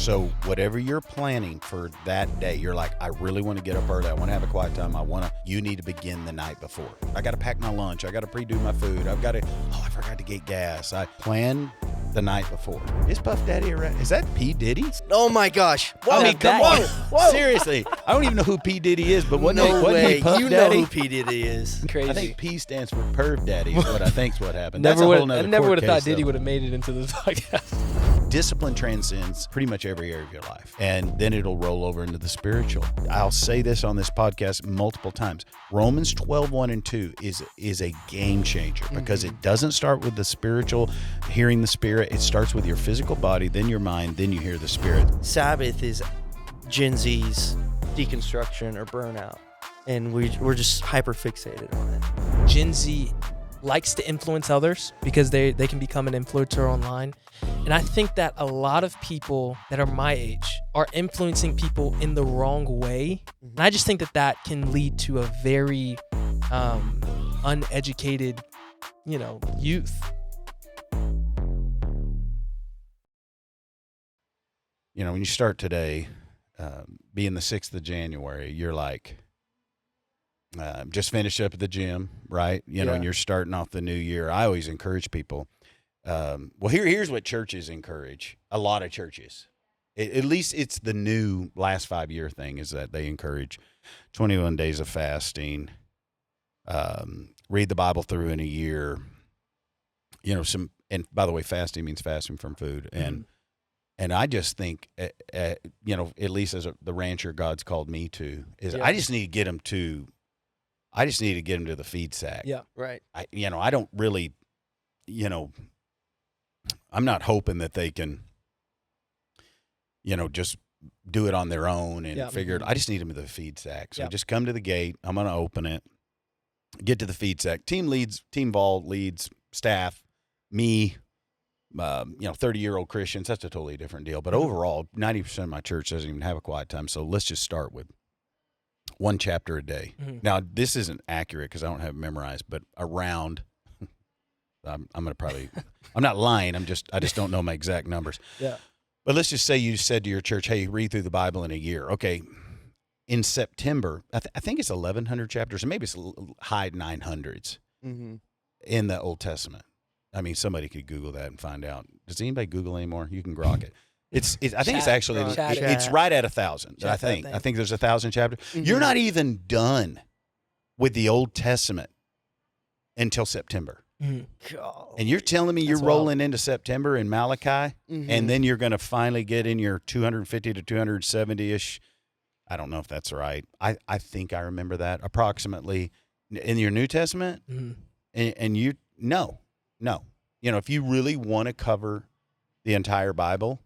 So whatever you're planning for that day, you're like, I really want to get up early. I want to have a quiet time. You need to begin the night before. I got to pack my lunch. I got to pre-do my food. I forgot to get gas. I plan the night before. Is Puff Daddy around? Is that P. Diddy? Oh my gosh. Whoa, I mean, come on. Whoa. Seriously. I don't even know who P. Diddy is, but wasn't he Puff you Daddy? know who P. Diddy is. Crazy. I think P stands for Perv Daddy is what I think's what happened. I never would have thought Diddy would have made it into this podcast. Discipline transcends pretty much every area of your life, and then it'll roll over into the spiritual. I'll say this on this podcast multiple times. Romans 12:1-2 is a game changer because it doesn't start with the spiritual, hearing the Spirit. It starts with your physical body, then your mind, then you hear the Spirit. Sabbath is Gen Z's deconstruction or burnout, and we're just hyper fixated on it. Gen Z likes to influence others because they can become an influencer online. And I think that a lot of people that are my age are influencing people in the wrong way. And I just think that can lead to a very uneducated, youth. When you start today, being the 6th of January, you're like, just finished up at the gym, right? And you're starting off the new year. I always encourage people. Here's what churches encourage. A lot of churches, at least it's the new last 5-year thing, is that they encourage 21 days of fasting, read the Bible through in a year, and by the way, fasting means fasting from food. And I just think, at least as the rancher God's called me to, is I just need to get them to the feed sack. Yeah, right. I don't really, I'm not hoping that they can, just do it on their own and figure it. I just need them to the feed sack. So just come to the gate. I'm going to open it, get to the feed sack. Team vol leads, staff, me, 30-year-old Christians. That's a totally different deal. But overall, 90% of my church doesn't even have a quiet time. So let's just start with one chapter a day. Mm-hmm. Now, this isn't accurate because I don't have it memorized, but around, I'm not lying. I just don't know my exact numbers. Yeah. But let's just say you said to your church, hey, read through the Bible in a year. Okay. In September, I think it's 1,100 chapters, and maybe it's high 900s in the Old Testament. I mean, somebody could Google that and find out. Does anybody Google anymore? You can grok it. I think it's actually, it's right at 1,000. I think there's 1,000 chapters. Mm-hmm. You're not even done with the Old Testament until September. Mm-hmm. And you're telling me you're rolling into September in Malachi, and then you're going to finally get in your 250 to 270-ish. I don't know if that's right. I think I remember that approximately in your New Testament. Mm-hmm. And you, no. If you really want to cover the entire Bible,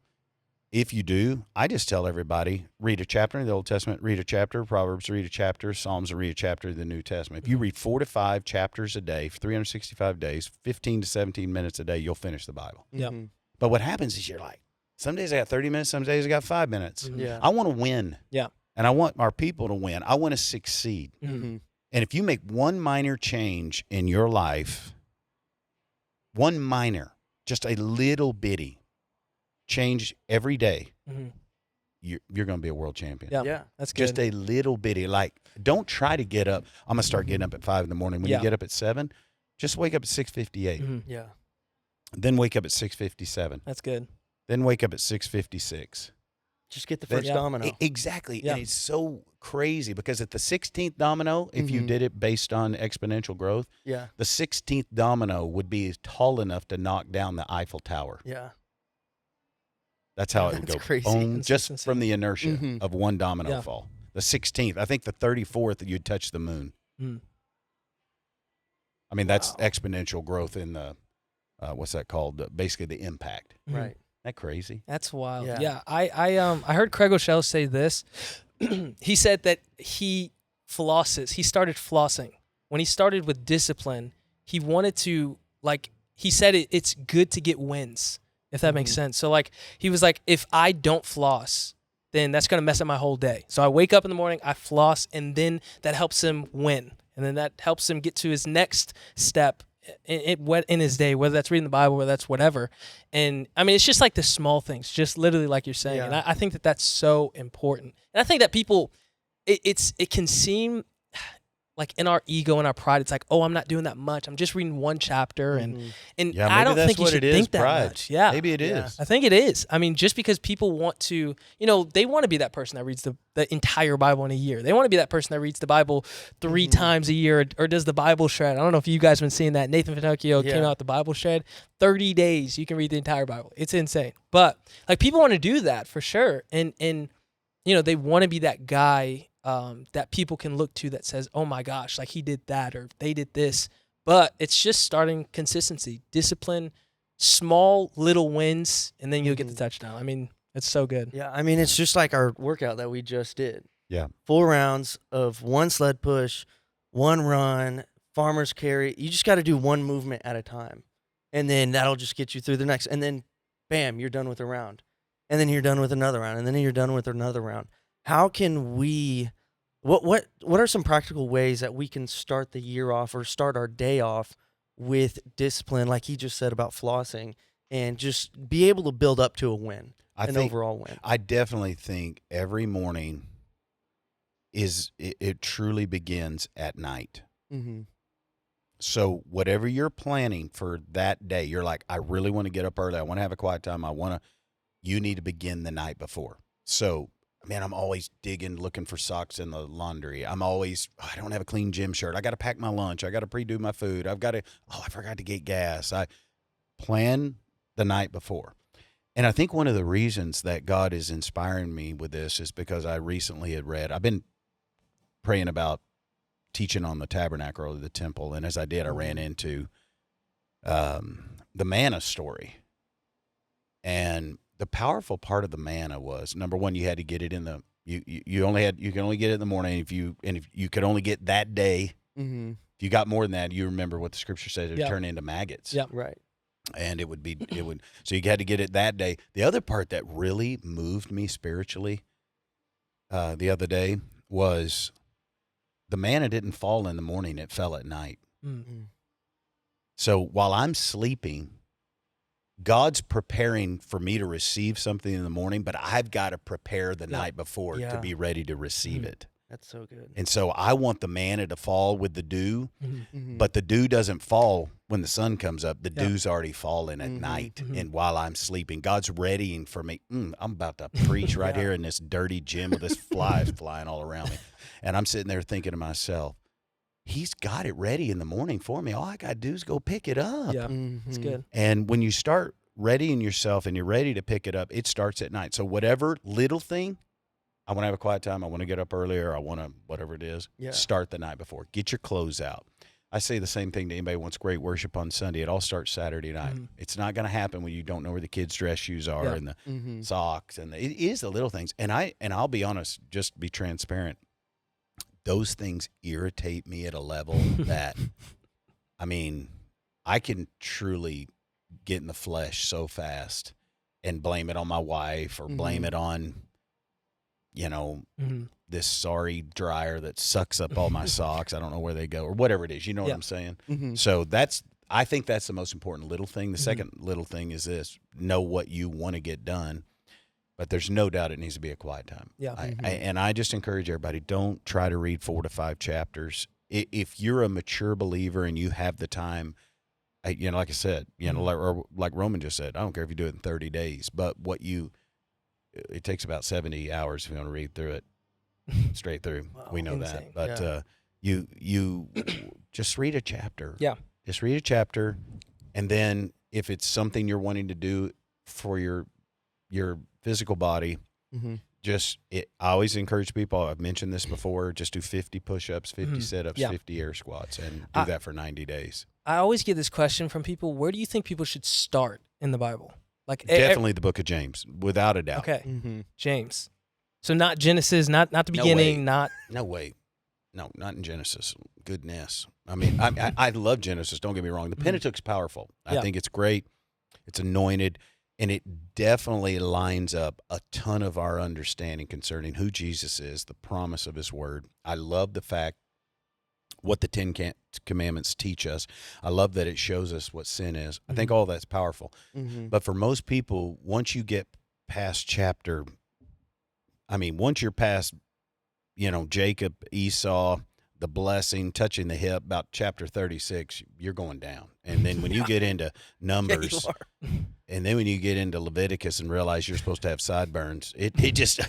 if you do, I just tell everybody, read a chapter in the Old Testament, read a chapter, Proverbs, read a chapter, Psalms, read a chapter of the New Testament. If you read 4 to 5 chapters a day for 365 days, 15 to 17 minutes a day, you'll finish the Bible. Yeah. But what happens is you're like, some days I got 30 minutes, some days I got 5 minutes. Mm-hmm. Yeah. I want to win. Yeah. And I want our people to win. I want to succeed. Mm-hmm. And if you make one minor change in your life, one minor, just a little bitty change every day, you're going to be a world champion. Yeah, that's good. Just a little bitty. Like, don't try to get up. I'm going to start getting up at 5 in the morning. When you get up at 7, just wake up at 6:58. Mm-hmm. Yeah. Then wake up at 6:57. That's good. Then wake up at 6:56. Just get the first domino. Exactly. Yeah. And it's so crazy because at the 16th domino, if you did it based on exponential growth, the 16th domino would be tall enough to knock down the Eiffel Tower. Yeah. That's how it would go. Crazy. Boom, just from the inertia of one domino fall. The 16th. I think the 34th, you'd touch the moon. Mm. I mean, that's exponential growth in the, what's that called? Basically the impact. Mm. Right. Isn't that crazy? That's wild. Yeah. Yeah. I heard Craig O'Shell say this. He said that he flosses. He started flossing. When he started with discipline, he wanted to, he said it's good to get wins, if that makes sense. So, he was like, if I don't floss, then that's going to mess up my whole day. So I wake up in the morning, I floss, and then that helps him win. And then that helps him get to his next step in his day, whether that's reading the Bible, whether that's whatever. And I mean, it's just like the small things, just literally like you're saying. Yeah. And I think that that's so important. And I think that people, it can seem like in our ego and our pride, it's like, oh, I'm not doing that much. I'm just reading one chapter, and Yeah, I maybe don't that's think you what should it is, think that pride. much. Yeah, Maybe it is. Yeah. I think it is. I mean, just because people want to, they want to be that person that reads the entire Bible in a year. They want to be that person that reads the Bible 3 times a year, or does the Bible shred. I don't know if you guys have been seeing that. Nathan Finocchio came out with the Bible shred. 30 days, you can read the entire Bible. It's insane. But like, people want to do that for sure. And they want to be that guy that people can look to that says, oh my gosh, like he did that or they did this. But it's just starting consistency, discipline, small little wins, and then you'll get the touchdown. I mean, it's so good. Yeah, I mean, it's just like our workout that we just did. Yeah. 4 rounds of 1 sled push, 1 run, farmer's carry. You just got to do 1 movement at a time. And then that'll just get you through the next. And then, bam, you're done with a round. And then you're done with another round. And then you're done with another round. How can we, what are some practical ways that we can start the year off or start our day off with discipline, like he just said about flossing, and just be able to build up to a win, an overall win? I definitely think every morning it truly begins at night. Mm-hmm. So whatever you're planning for that day, you're like, I really want to get up early. I want to have a quiet time. You need to begin the night before. So, man, I'm always looking for socks in the laundry. I don't have a clean gym shirt. I got to pack my lunch. I got to pre-do my food. I forgot to get gas. I plan the night before. And I think one of the reasons that God is inspiring me with this is because I recently had read, I've been praying about teaching on the tabernacle or the temple. And as I did, I ran into the manna story. And the powerful part of the manna was, number one, you had to get it in the you can only get it in the morning. If you could only get that day. Mm-hmm. If you got more than that, you remember what the scripture says, it would turn into maggots. Yeah. Right. And so you had to get it that day. The other part that really moved me spiritually the other day was the manna didn't fall in the morning, it fell at night. Mm-hmm. So while I'm sleeping, God's preparing for me to receive something in the morning, but I've got to prepare the night before to be ready to receive it. That's so good. And so I want the manna to fall with the dew, Mm-hmm. but the dew doesn't fall when the sun comes up. The dew's already falling at night. Mm-hmm. And while I'm sleeping, God's readying for me. I'm about to preach right here in this dirty gym with this flies flying all around me. And I'm sitting there thinking to myself, He's got it ready in the morning for me. All I got to do is go pick it up. Yeah, Mm-hmm. it's good. And when you start readying yourself and you're ready to pick it up, it starts at night. So whatever little thing, I want to have a quiet time, I want to get up earlier, I want to, whatever it is, start the night before. Get your clothes out. I say the same thing to anybody who wants great worship on Sunday. It all starts Saturday night. Mm-hmm. It's not going to happen when you don't know where the kids' dress shoes are and the socks. And it is the little things. And I'll be honest, just to be transparent, those things irritate me at a level that, I mean, I can truly get in the flesh so fast and blame it on my wife or blame it on, this sorry dryer that sucks up all my socks. I don't know where they go or whatever it is. You know what I'm saying? Mm-hmm. So I think that's the most important little thing. The second little thing is this: know what you want to get done. But there's no doubt it needs to be a quiet time. Yeah. And I just encourage everybody, don't try to read 4 to 5 chapters. If you're a mature believer and you have the time, like I said, like Roman just said, I don't care if you do it in 30 days, but it takes about 70 hours if you want to read through it straight through. Wow, we know insane. that. But you just read a chapter. Yeah. Just read a chapter. And then if it's something you're wanting to do for your physical body, I always encourage people, I've mentioned this before, just do 50 push-ups, 50 sit-ups, 50 air squats, and do that for 90 days. I always get this question from people: where do you think people should start in the Bible? Like Definitely the book of James, without a doubt. Okay, Mm-hmm. James. So not Genesis, not the beginning, not. No way. No, not in Genesis. Goodness. I mean, I love Genesis. Don't get me wrong. The Pentateuch's powerful. I think it's great. It's anointed. And it definitely lines up a ton of our understanding concerning who Jesus is, the promise of his word. I love the fact what the Commandments teach us. I love that it shows us what sin is. I think all that's powerful. Mm-hmm. But for most people, once you get past once you're past, Jacob, Esau, the blessing, touching the hip, about chapter 36, you're going down. And then when you get into Numbers, and then when you get into Leviticus and realize you're supposed to have sideburns, it just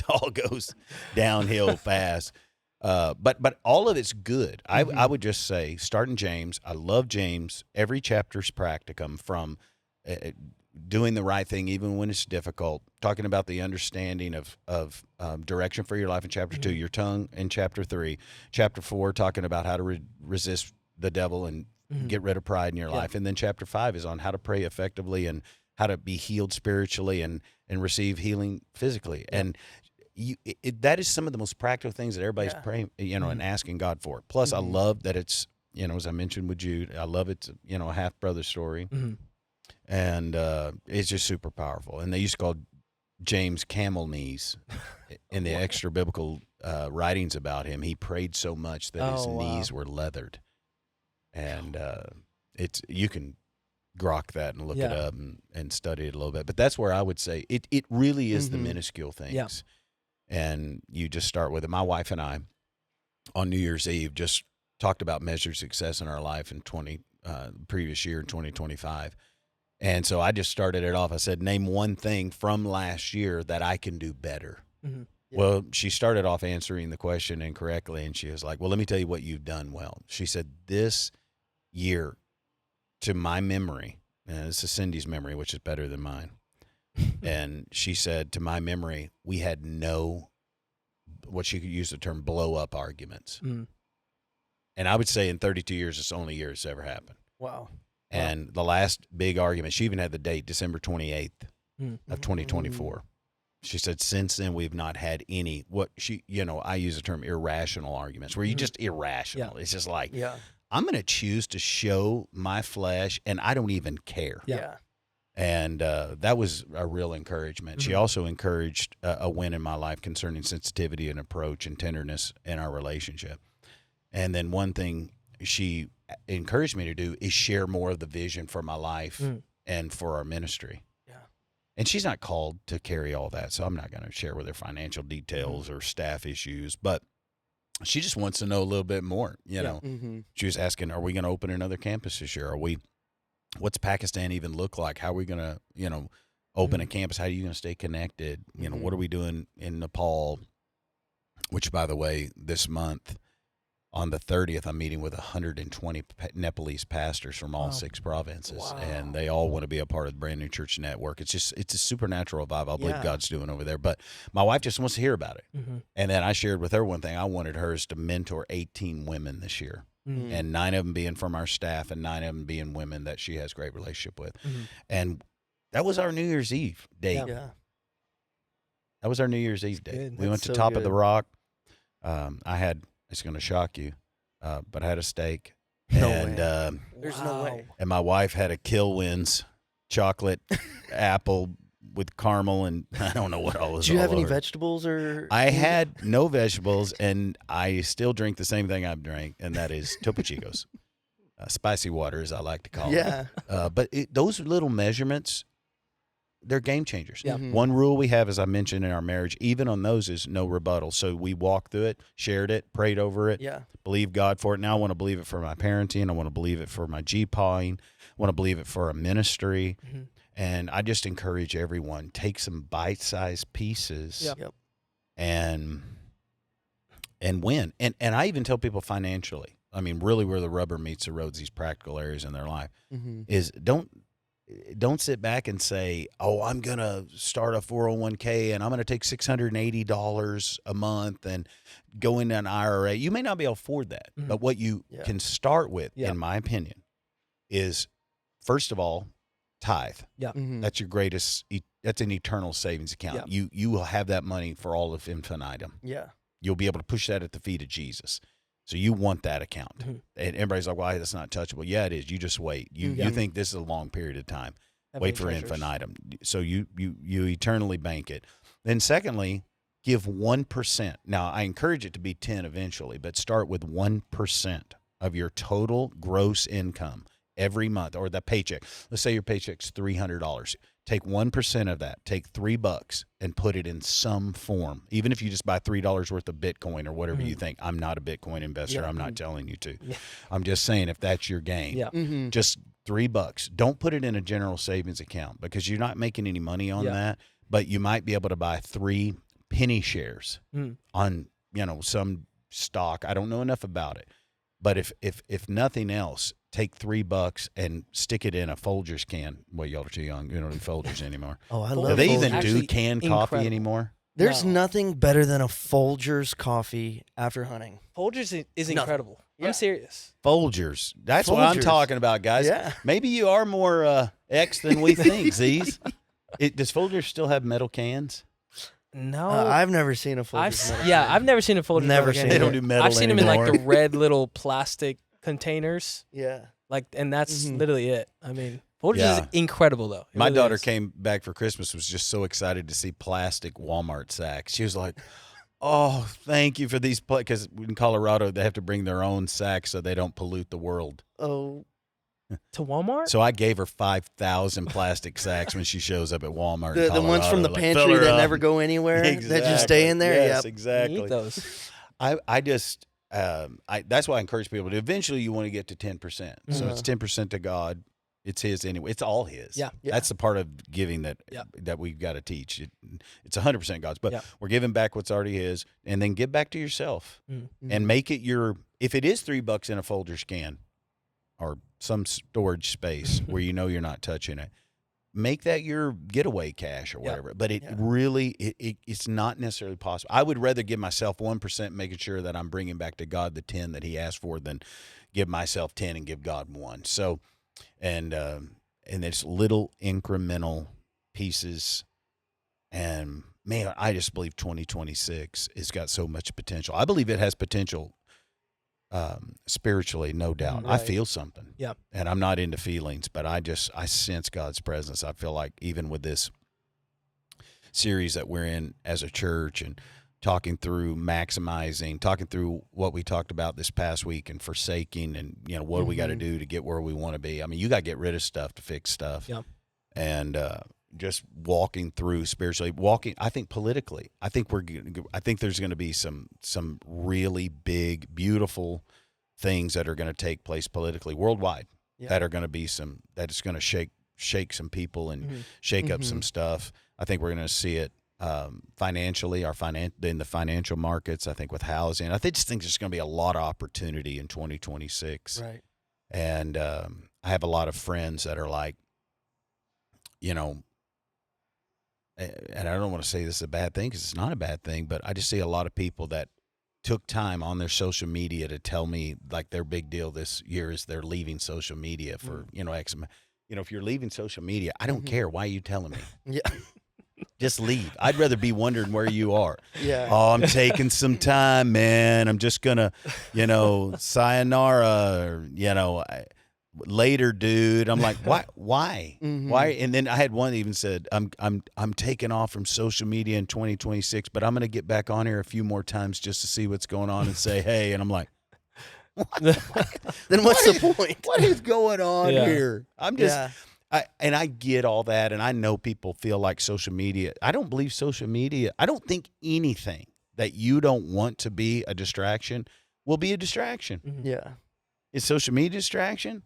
all goes downhill fast. But all of it's good. I would just say, start in James. I love James. Every chapter's practicum, from doing the right thing even when it's difficult, talking about the understanding of direction for your life in chapter 2, your tongue in chapter 3, chapter 4 talking about how to resist the devil and get rid of pride in your life, and then chapter 5 is on how to pray effectively and how to be healed spiritually and receive healing physically. And that is some of the most practical things that everybody's praying, and asking God for. Plus, I love that it's, as I mentioned with Jude, I love it's, a half brother story. And it's just super powerful. And they used to call James camel knees in the extra biblical writings about him. He prayed so much that his knees were leathered. And you can grok that and look it up and study it a little bit. But that's where I would say it really is the minuscule things. Yeah. And you just start with it. My wife and I, on New Year's Eve, just talked about measured success in our life in previous year, in 2025. And so I just started it off. I said, name one thing from last year that I can do better. Mm-hmm. Yeah. Well, she started off answering the question incorrectly, and she was like, well, let me tell you what you've done well. She said, this year, to my memory, and this is Cindy's memory, which is better than mine, and she said, to my memory, we had no, what she could use the term, blow-up arguments. Mm. And I would say in 32 years, it's the only year it's ever happened. Wow. And the last big argument, she even had the date, December 28th of 2024. She said, since then, we've not had any, I use the term irrational arguments, where you just irrational. Yeah. It's just like, I'm going to choose to show my flesh, and I don't even care. Yeah. And that was a real encouragement. She also encouraged a win in my life concerning sensitivity and approach and tenderness in our relationship. And then one thing she encouraged me to do is share more of the vision for my life and for our ministry. Yeah. And she's not called to carry all that, so I'm not going to share with her financial details or staff issues, but she just wants to know a little bit more, know. Mm-hmm. She was asking, are we going to open another campus this year? What's Pakistan even look like? How are we going to, open a campus? How are you going to stay connected? What are we doing in Nepal? Which, by the way, this month, on the 30th, I'm meeting with 120 Nepalese pastors from all 6 provinces, and they all want to be a part of the Brand New Church Network. It's a supernatural revival I believe God's doing over there. But my wife just wants to hear about it. Mm-hmm. And then I shared with her one thing. I wanted hers to mentor 18 women this year, and 9 of them being from our staff and 9 of them being women that she has great relationship with. Mm-hmm. And that was our New Year's Eve date. Yeah. That was our New Year's Eve date. We went to Top of the Rock. It's going to shock you, but I had a steak. There's no way. And my wife had a Kilwins chocolate apple with caramel, and I don't know what all was. Did you have any vegetables or? I had no vegetables, and I still drink the same thing I've drank, and that is Topo Chicos, spicy water, as I like to call it. But those little measurements, they're game changers. Yeah. Mm-hmm. One rule we have, as I mentioned in our marriage, even on those, is no rebuttal. So we walked through it, shared it, prayed over it, believed God for it. Now I want to believe it for my parenting. I want to believe it for my GPAing. I want to believe it for a ministry. Mm-hmm. And I just encourage everyone, take some bite-sized pieces and win. And I even tell people financially, I mean, really where the rubber meets the road, these practical areas in their life, is don't sit back and say, oh, I'm going to start a 401k and I'm going to take $680 a month and go into an IRA. You may not be able to afford that, but what you can start with, in my opinion, is, first of all, tithe. Yeah. Mm-hmm. That's your greatest, that's an eternal savings account. Yeah. You will have that money for all of infinitum. Yeah. You'll be able to push that at the feet of Jesus. So you want that account. Mm-hmm. And everybody's like, well, that's not touchable. Yeah, it is. You just wait. You think this is a long period of time. Wait for infinitum. So you eternally bank it. Then secondly, give 1%. Now, I encourage it to be 10 eventually, but start with 1% of your total gross income every month, or the paycheck. Let's say your paycheck's $300. Take 1% of that, take $3 and put it in some form. Even if you just buy $3 worth of Bitcoin or whatever you think. I'm not a Bitcoin investor. I'm not telling you to. Yeah. I'm just saying if that's your game, Yeah. just $3. Don't put it in a general savings account because you're not making any money on Yeah. that, but you might be able to buy 3 penny shares on, some stock. I don't know enough about it. But if nothing else, take $3 and stick it in a Folgers can. Well, y'all are too young. You don't do Folgers anymore. Oh, I Do love they Folgers. even do Actually, canned coffee incredible. anymore? There's No. nothing better than a Folgers coffee after hunting. Folgers is Nothing. incredible. Yeah. I'm serious. Folgers. That's what I'm Folgers. talking about, guys. Yeah. Maybe you are more X than we think, Z's. Does Folgers still have metal cans? No, I've never seen a Folgers. metal can. I've never seen a Folgers. Never metal seen can. it. They don't do metal I've seen them in like the anymore. red little plastic containers, Yeah. and that's Mhm. literally it. I mean, Folgers Yeah. is incredible though. It My really daughter is. came back for Christmas, was just so excited to see plastic Walmart sacks. She was like, oh, thank you for these. Because in Colorado, they have to bring their own sacks so they don't pollute the world. Oh. to Walmart. So I gave her 5,000 plastic sacks when she shows up at Walmart. in The ones from the Colorado. Like, pantry fill her that up. never go anywhere. That just Exactly. stay in there. Yes, Yep. You exactly. need those. I just that's why I encourage people to eventually you want to get to 10%. So Uh-huh. it's 10% to God. It's His anyway. It's all His. Yeah. Yeah. That's the part of giving that Yeah. that we've got to teach. It's 100% God's, but Yeah. we're giving back what's already His, and then give back to yourself Mm. and make it your. If it is $3 in a Folgers can, or some storage space where you know you're not touching it, make that your getaway cash or Yeah. whatever. But it Yeah. really, it's not necessarily possible. I would rather give myself 1%, making sure that I'm bringing back to God the 10 that He asked for, than give myself 10 and give God 1. So, and it's little incremental pieces. And man, I just believe 2026 has got so much potential. I believe it has potential. Spiritually, no doubt. I Right. feel something. Yeah. And I'm not into feelings, but I sense God's presence. I feel like even with this series that we're in as a church and talking through what we talked about this past week and forsaking and, what do we got to do to get where we want to be? I mean, you got to get rid of stuff to fix stuff. Yeah. And, just walking through spiritually, I think politically, I think there's going to be some really big, beautiful things that are going to take place politically worldwide. Yeah. That are going to be that it's going to shake some people and shake up some stuff. I think we're going to see it financially, in the financial markets. I think with housing, I just think there's going to be a lot of opportunity in 2026. Right. And I have a lot of friends that are like, and I don't want to say this is a bad thing because it's not a bad thing, but I just see a lot of people that took time on their social media to tell me like their big deal this year is they're leaving social media for, X. If you're leaving social media, I don't care. Why are you telling me? Yeah. Just leave. I'd rather be wondering where you are. Yeah. Oh, I'm taking some time, man. I'm just gonna, sayonara, or, later, dude. I'm like, why? Why? Why? And then I had one that even said, I'm taking off from social media in 2026, but I'm gonna get back on here a few more times just to see what's going on and say hey. And I'm like, Then what's the point? what is going on Yeah. here? I'm just. Yeah. I get all that, and I know people feel like social media. I don't believe social media. I don't think anything that you don't want to be a distraction will be a distraction. Yeah. Is social media a distraction?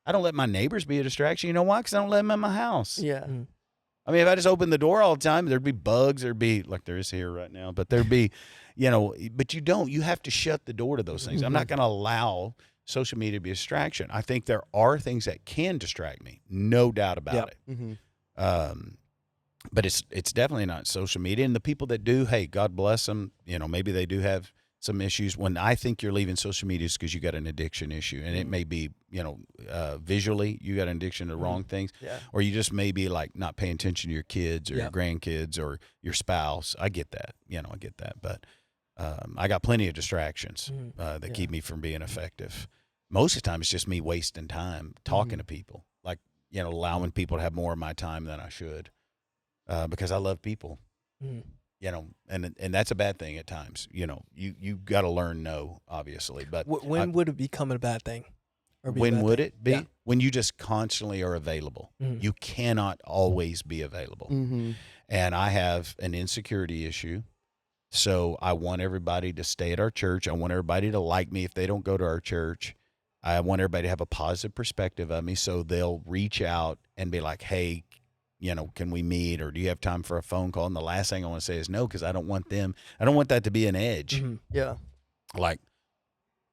I don't let my neighbors be a distraction. You know why? Because I don't let them in my house. Yeah. I mean, if I just open the door all the time, there'd be bugs. There'd be, like there is here right now, but there'd be, but you don't. You have to shut the door to those things. I'm not going to allow social media to be a distraction. I think there are things that can distract me, no doubt about it. But it's definitely not social media. And the people that do, hey, God bless them. Maybe they do have some issues. When I think you're leaving social media is because you got an addiction issue, and it may be, visually you got an addiction to wrong things, Yeah. or you just may be like not paying attention to your kids or your Yep. grandkids or your spouse. I get that, I get that, but I got plenty of distractions that keep me from being effective. Most of the time, it's just me wasting time talking to people, like allowing people to have more of my time than I should, because I love people. you know, and that's a bad thing at times. You know, you got to learn no, obviously. But When would it become a bad thing? Or be a when bad would thing? it be? Yeah. When you just constantly are available. Mhm. You cannot always be available. Mm-hmm. And I have an insecurity issue. So I want everybody to stay at our church. I want everybody to like me if they don't go to our church. I want everybody to have a positive perspective of me, so they'll reach out and be like, hey, you know, can we meet, or do you have time for a phone call? And the last thing I want to say is no, because I don't want that to be an edge. Mhm. Yeah. Like,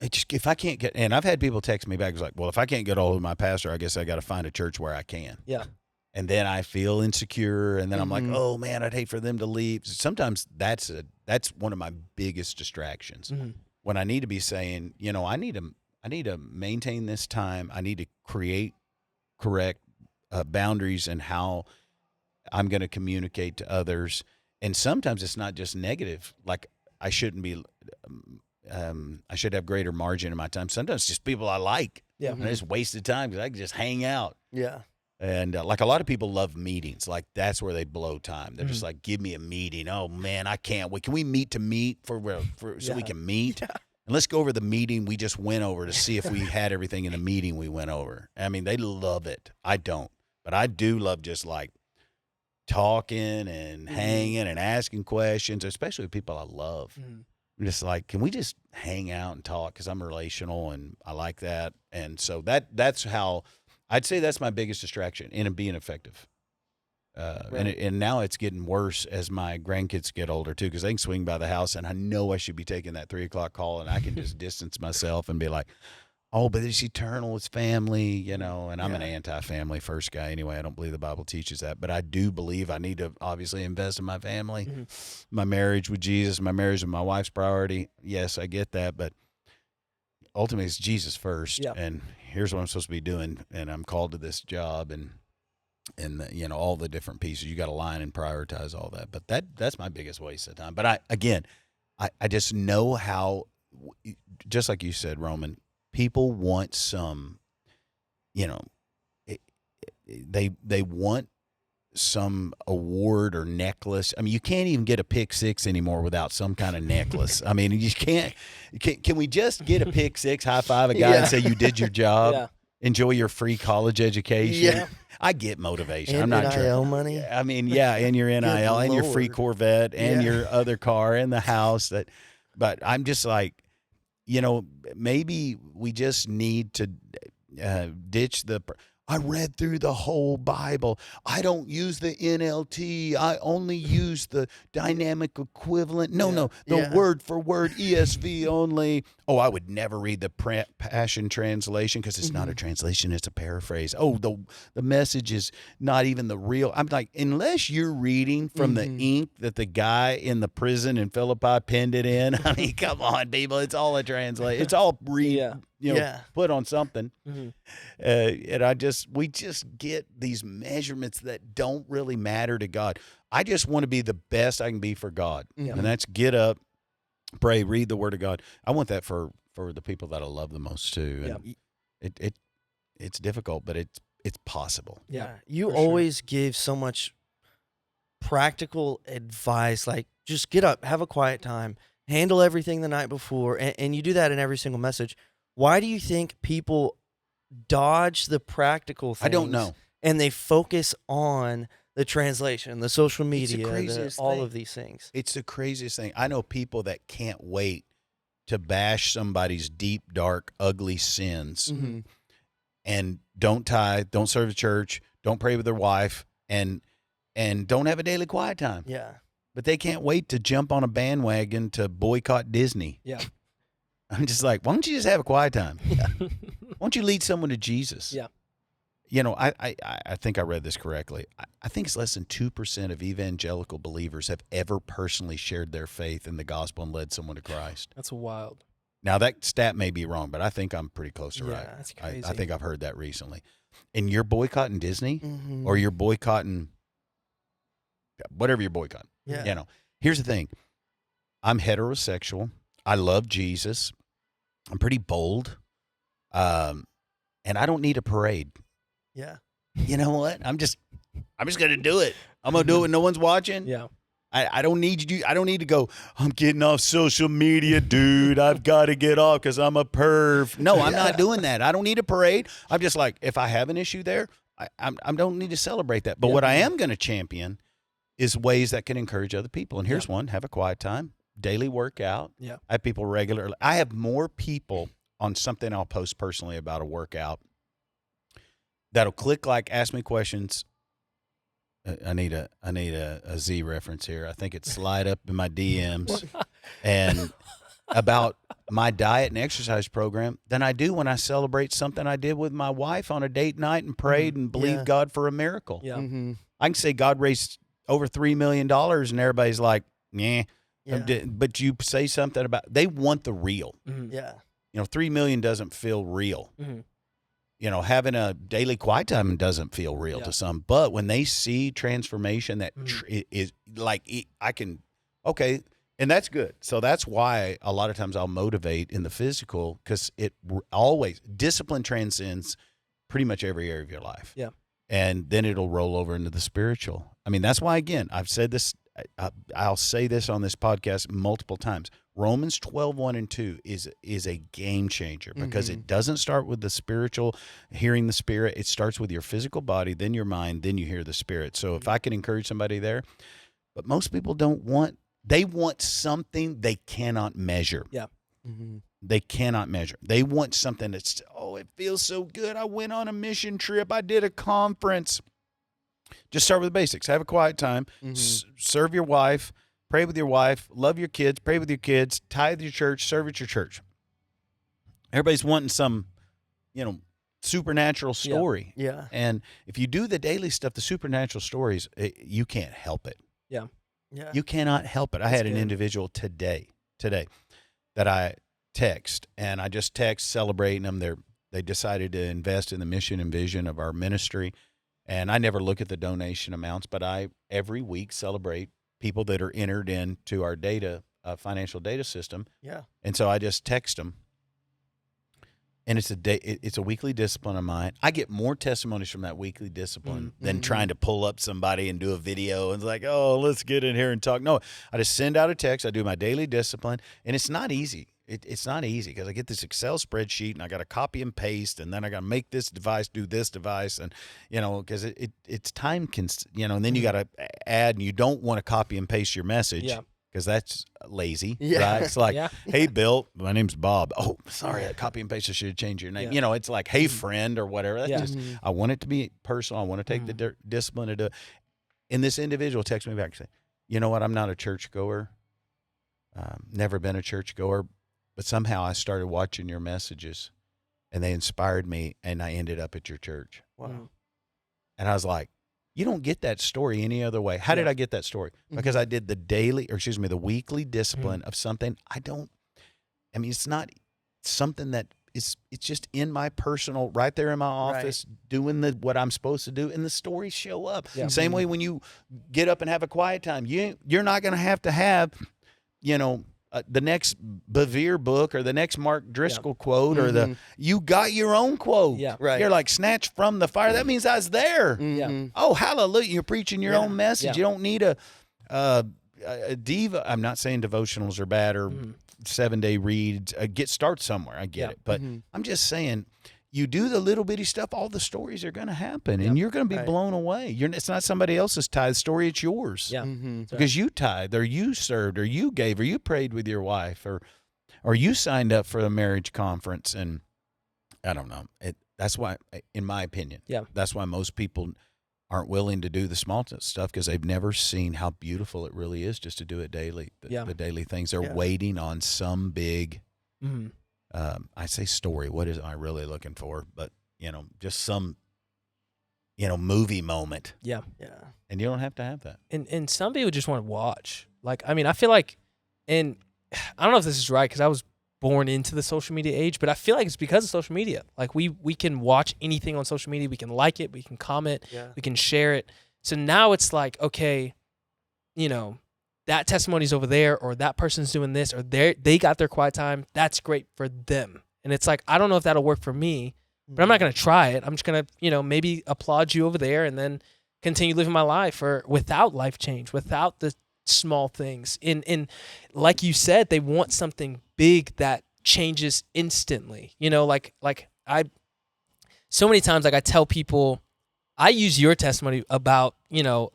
if I can't get, and I've had people text me back, it's like, well, if I can't get a hold of my pastor, I guess I got to find a church where I can. Yeah. And then I feel insecure, and then I'm like, Mhm. oh man, I'd hate for them to leave. Sometimes that's one of my biggest distractions. Mhm. When I need to be saying, you know, I need to maintain this time. I need to create correct boundaries and how I'm going to communicate to others. And sometimes it's not just negative. Like I shouldn't be. I should have greater margin in my time. Sometimes it's just people I like. Yeah. And I just wasted time because I can just hang out. Yeah. And like a lot of people love meetings. Like that's where they blow time. They're just Mhm. like, give me a meeting. Oh man, I can't wait. Can we meet so we Yeah. can meet? And let's go over the meeting we just went over to see if we had everything in the meeting we went over. I mean, they love it. I don't. But I do love just like talking and hanging and asking questions, especially with people I love. Mhm. I'm just like, can we just hang out and talk? Because I'm relational and I like that. And so that's how I'd say that's my biggest distraction in being effective. And now it's getting worse as my grandkids get older too, because they can swing by the house, and I know I should be taking that 3 o'clock call, and I can just distance myself and be like, "Oh, but it's eternal, it's family," you know. And I'm an anti-family first guy anyway. I don't believe the Bible teaches that, but I do believe I need to obviously invest in my family, my marriage with Jesus, my marriage with my wife's priority. Yes, I get that, but ultimately it's Jesus first. Yeah. And here's what I'm supposed to be doing, and I'm called to this job, and you know, all the different pieces. You got to line and prioritize all that. But that's my biggest waste of time. But I just know how, just like you said, Roman, people want some, you know, they want some award or necklace. I mean, you can't even get a pick six anymore without some kind of necklace. I mean, you can't. Can we just get a pick six, high five a guy and say you did your job? Yeah. Enjoy your free college education. Yeah. I get motivation. And I'm not NIL sure. money. I mean, yeah, and your NIL and your free Lord. Corvette and Yeah. your other car and the house. But I'm just like, you know, maybe we just need to ditch the. I read through the whole Bible. I don't use the NLT. I only use the dynamic equivalent. No, the Yeah. word for word ESV only. Oh, I would never read the Passion Translation because it's not a translation, it's a paraphrase. Oh, the message is not even the real. I'm like, unless you're reading from the ink that the guy in the prison in Philippi penned it in. I mean, come on, people. It's all a translation. It's all put on something. Mhm. And we just get these measurements that don't really matter to God. I just want to be the best I can be for God. And that's get up, pray, read the Word of God. I want that for the people that I love the most too. And it's difficult, but it's possible. Yeah. You for sure. always give so much practical advice, like just get up, have a quiet time, handle everything the night before, and you do that in every single message. Why do you think people dodge the practical things? I don't know. And they focus on the translation, the social It's the media, craziest all thing. of these things. It's the craziest thing. I know people that can't wait to bash somebody's deep, dark, ugly sins and don't tithe, don't serve the church, don't pray with their wife, and don't have a daily quiet time. Yeah. But they can't wait to jump on a bandwagon to boycott Disney. Yeah. I'm just like, why don't you just have a quiet time? Why don't you lead someone to Jesus? Yeah. You know, I think I read this correctly. I think it's less than 2% of evangelical believers have ever personally shared their faith in the gospel and led someone to Christ. That's wild. Now, that stat may be wrong, but I think I'm pretty close to Yeah, right. that's I crazy. think I've heard that recently. And you're boycotting Disney Mhm. or you're boycotting whatever you're boycotting. Yeah. You know, here's the thing. I'm heterosexual. I love Jesus. I'm pretty bold. And I don't need a parade. Yeah. You know what? I'm just going to do it. I'm going to do it when no one's watching. Yeah. I don't need you. I don't need to go, I'm getting off social media, dude. I've got to get off because I'm a perv. No, I'm not doing that. I don't need a parade. I'm just like, if I have an issue there, I don't need to celebrate that. But what I am going to champion is ways that can encourage other people. And here's one: have a quiet time, daily workout. Yeah. I have people regularly. I have more people on something I'll post personally about a workout that'll click like, ask me questions. I need a Z reference here. I think it's slide up in my DMs and about my diet and exercise program than I do when I celebrate something I did with my wife on a date night and prayed and believed God for a miracle. Yeah. Mm-hmm. I can say God raised over $3 million and everybody's like, nah. Yeah. But you say something about, they want the real. Mhm. Yeah. You know, 3 million doesn't feel real. Mhm. You know, having a daily quiet time doesn't feel real to some. But when they see transformation that is like, I can, okay, and that's good. So that's why a lot of times I'll motivate in the physical, because it always, discipline transcends pretty much every area of your life. Yeah. And then it'll roll over into the spiritual. I mean, that's why, again, I've said this, I'll say this on this podcast multiple times. Romans 12:1-2 is a game changer, because it doesn't start with the spiritual, hearing the Spirit. It starts with your physical body, then your mind, then you hear the Spirit. So if I can encourage somebody there, but most people they want something they cannot measure. Yeah. Mm-hmm. They cannot measure. They want something that's, oh, it feels so good. I went on a mission trip. I did a conference. Just start with the basics. Have a quiet time. Serve your wife. Pray with your wife. Love your kids. Pray with your kids. Tithe your church. Serve at your church. Everybody's wanting some, supernatural story. Yeah. And if you do the daily stuff, the supernatural stories, you can't help it. Yeah. You cannot help it. I had an individual today that I text, and I just text celebrating them. They decided to invest in the mission and vision of our ministry. And I never look at the donation amounts, but I every week celebrate people that are entered into our financial data system. Yeah. And so I just text them. And it's a weekly discipline of mine. I get more testimonies from that weekly discipline than trying to pull up somebody and do a video and it's like, oh, let's get in here and talk. No, I just send out a text. I do my daily discipline, and it's not easy. It's not easy, because I get this Excel spreadsheet and I got to copy and paste, and then I got to make this device do this device, and because it's time and then you got to add, and you don't want to copy and paste your message. Yeah. Because that's lazy, Yeah. right? It's like, Yeah. hey, Bill, my name's Bob. Oh, sorry, I copy and paste. I should have changed your name. Yeah. It's like, hey, friend, or whatever. That's Yeah. just, I want it to be personal. I want to take the discipline to do it. And this individual texted me back and said, you know what? I'm not a churchgoer. Never been a churchgoer, but somehow I started watching your messages, and they inspired me, and I ended up at your church. Wow. And I was like, you don't get that story any other way. How did I get that story? Because I did the weekly discipline of something it's not something that it's just in my personal, right there in my office, doing what I'm supposed to do, and the stories show up. Yeah. Same way when you get up and have a quiet time, you're not going to have, the next Bevere book or the next Mark Driscoll quote or you got your own quote. Yeah. Right. You're like, snatched from the fire. That means I was there. Yeah. Oh, hallelujah. You're preaching your own message. Yeah. You don't need a diva. I'm not saying devotionals are bad or 7-day reads. Start somewhere. I get it. But I'm just saying, you do the little bitty stuff, all the stories are going to happen, and you're going to be blown away. It's not somebody else's tithe story, it's yours. Yeah. Because you tithed, or you served, or you gave, or you prayed with your wife, or you signed up for a marriage conference. And I don't know. That's why, in my opinion, that's why most people aren't willing to do the small stuff, because they've never seen how beautiful it really is just to do it daily. The daily things. They're waiting on some big I say story. What am I really looking for? But, just some, movie moment. Yeah. Yeah. And you don't have to have that. And some people just want to watch. Like, I feel like, and I don't know if this is right, because I was born into the social media age, but I feel like it's because of social media. Like, we can watch anything on social media. We can like it. We can comment. We can share it. So now it's like, okay, that testimony's over there, or that person's doing this, or they got their quiet time. That's great for them. And it's like, I don't know if that'll work for me, but I'm not going to try it. I'm just going to, maybe applaud you over there and then continue living my life without life change, without the small things. And like you said, they want something big that changes instantly. You know, like I so many times, like I tell people, I use your testimony about, you know,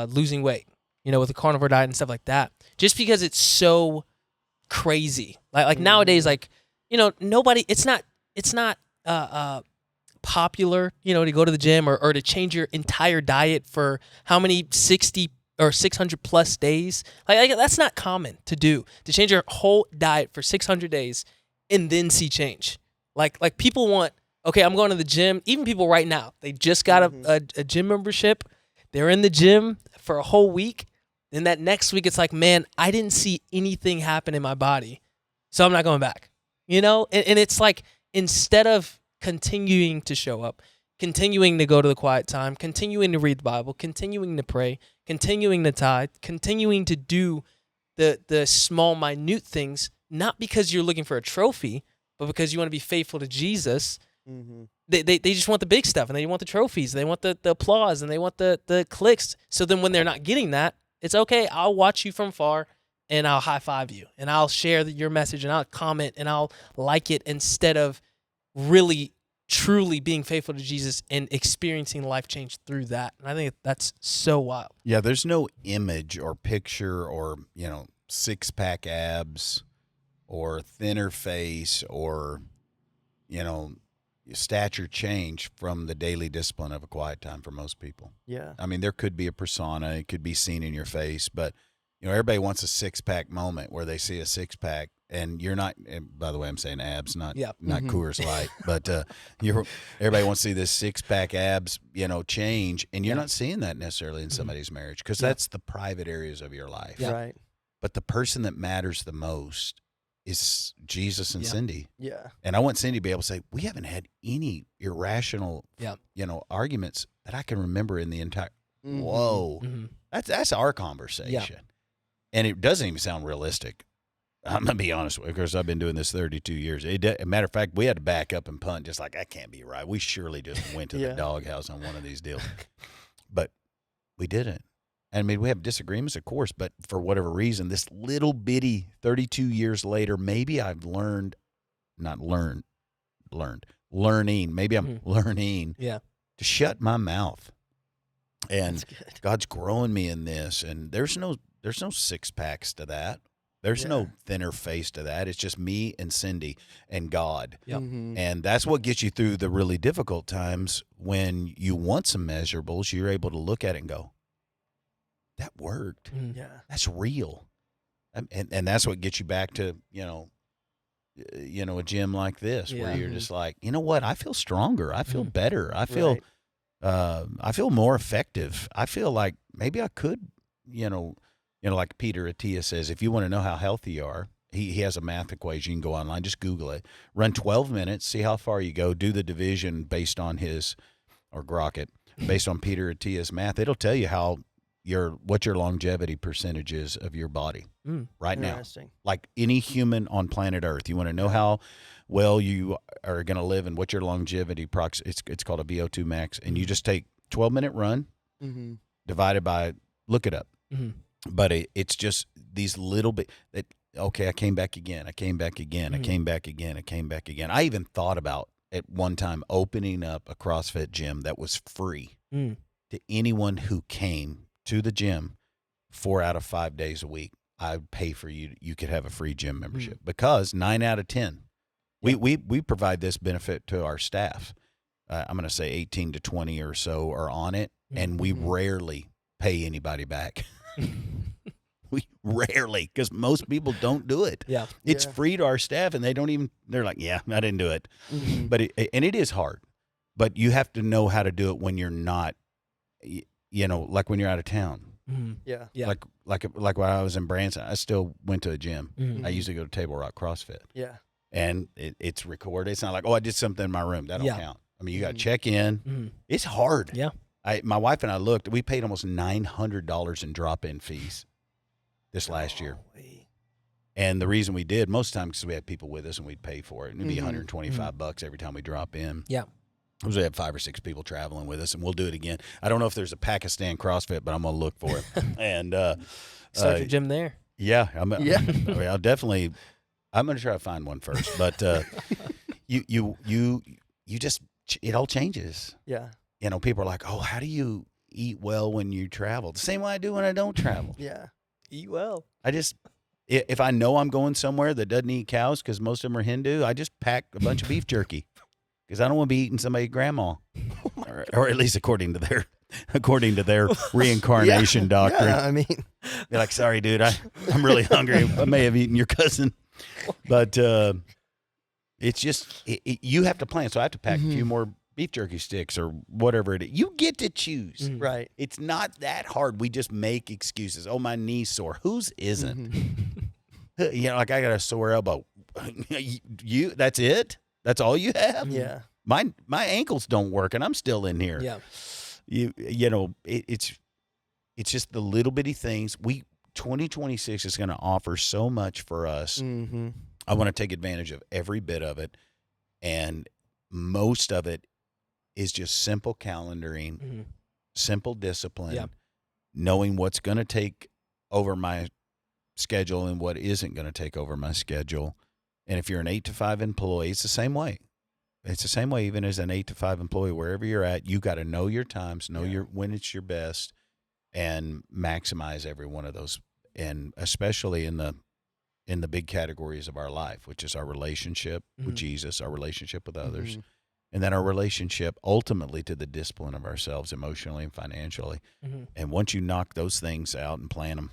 losing weight, you know, with the carnivore diet and stuff like that, just because it's so crazy. Like nowadays, like, you know, it's not popular, you know, to go to the gym or to change your entire diet for how many 60 or 600 plus days. Like that's not common to do, to change your whole diet for 600 days and then see change. Like people want, okay, I'm going to the gym. Even people right now, they just got a gym membership. They're in the gym for a whole week. Then that next week, it's like, man, I didn't see anything happen in my body, so I'm not going back. You know? And it's like, instead of continuing to show up, continuing to go to the quiet time, continuing to read the Bible, continuing to pray, continuing to tithe, continuing to do the small, minute things, not because you're looking for a trophy, but because you want to be faithful to Jesus. They just want the big stuff, and they want the trophies, and they want the applause, and they want the clicks. So then when they're not getting that, it's okay. I'll watch you from far, and I'll high five you, and I'll share your message, and I'll comment, and I'll like it, instead of really truly being faithful to Jesus and experiencing life change through that. And I think that's so wild. Yeah, there's no image or picture or, you know, six-pack abs or thinner face or, you know, stature change from the daily discipline of a quiet time for most people. Yeah. I mean, there could be a persona, it could be seen in your face, but, you know, everybody wants a six-pack moment where they see a six-pack, and you're not, and by the way, I'm saying abs, not Coors Light, but everybody wants to see this six-pack abs, you know, change, and you're not seeing that necessarily in somebody's marriage, because that's the private areas of your life. Yeah. Right. But the person that matters the most is Jesus and Cindy. Yeah. And I want Cindy to be able to say, we haven't had any irrational, you know, arguments that I can remember in the entire. Whoa, that's our conversation, and it doesn't even sound realistic. I'm gonna be honest with you, because I've been doing this 32 years. Matter of fact, we had to back up and punt, just like, that can't be right. We surely just went to the doghouse on one of these deals, but we didn't. I mean, we have disagreements, of course, but for whatever reason, this little bitty 32 years later, maybe I've learning. Maybe I'm learning to shut my mouth. And God's growing me in this. And there's no six packs to that. There's no thinner face to that. It's just me and Cindy and God. Yep. And that's what gets you through the really difficult times. When you want some measurables, you're able to look at it and go, that worked. Yeah. That's real. And that's what gets you back to, you know, a gym like this, where you're just like, you know what? I feel stronger. I feel better. I feel, I feel more effective. I feel like maybe I could, you know, like Peter Attia says, if you want to know how healthy you are, he has a math equation. You can go online, just Google it, run 12 minutes, see how far you go, do the division based on Grockett, based on Peter Attia's math. It'll tell you what your longevity percentage is of your body right now. Like any human on planet Earth, you want to know how well you are going to live and what your longevity it's called a VO2 max, and you just take 12-minute run divided by, look it up. But it's just these little bit that, okay, I came back again. I came back again. I came back again. I came back again. I even thought about at one time opening up a CrossFit gym that was free to anyone who came to the gym 4 out of 5 days a week. I'd pay for you. You could have a free gym membership, because 9 out of 10, we provide this benefit to our staff. I'm going to say 18 to 20 or so are on it, and we rarely pay anybody back. We rarely, because most people don't do it. Yeah, it's free to our staff, and they're like, yeah, I didn't do it. But it is hard, but you have to know how to do it when you're not, you know, like when you're out of town. Yeah. Like when I was in Branson, I still went to a gym. I used to go to Table Rock CrossFit. Yeah. And it's recorded. It's not like, oh, I did something in my room. That don't count. I mean, you got to check in. It's hard. Yeah. My wife and I looked. We paid almost $900 in drop-in fees this last year. And the reason we did, most times, because we had people with us and we'd pay for it. And it'd be $125 every time we drop in. Yeah. We have 5 or 6 people traveling with us, and we'll do it again. I don't know if there's a Pakistan CrossFit, but I'm gonna look for it. And Start your gym there. yeah, I mean, I'll definitely. I'm gonna try to find one first, but you just it all changes. Yeah. You know, people are like, "Oh, how do you eat well when you travel?" The same way I do when I don't travel. Yeah. Eat well. I just if I know I'm going somewhere that doesn't eat cows because most of them are Hindu, I just pack a bunch of beef jerky because I don't want to be eating somebody's grandma, or at least according to their reincarnation doctrine. Yeah, I mean, Be like, sorry, dude, I'm really hungry. I may have eaten your cousin, but it's just you have to plan. So I have to pack a few more beef jerky sticks or whatever it is. You get to choose. right. It's not that hard. We just make excuses. Oh, my knee's sore. Whose isn't? You know, like I got a sore elbow. You that's it? That's all you have? Yeah. My ankles don't work, and I'm still in here. Yeah. You know, it's just the little bitty things. 2026 is going to offer so much for us. Mm-hmm. I want to take advantage of every bit of it, and most of it is just simple calendaring, simple discipline, Yep. knowing what's going to take over my schedule and what isn't going to take over my schedule. And if you're an 8 to 5 employee, it's the same way. It's the same way even as an 8 to 5 employee, wherever you're at, you got to know your times, know when it's your best, and maximize every one of those. And especially in the big categories of our life, which is our relationship with Jesus, our relationship with others, and then our relationship ultimately to the discipline of ourselves emotionally and financially. And once you knock those things out and plan them,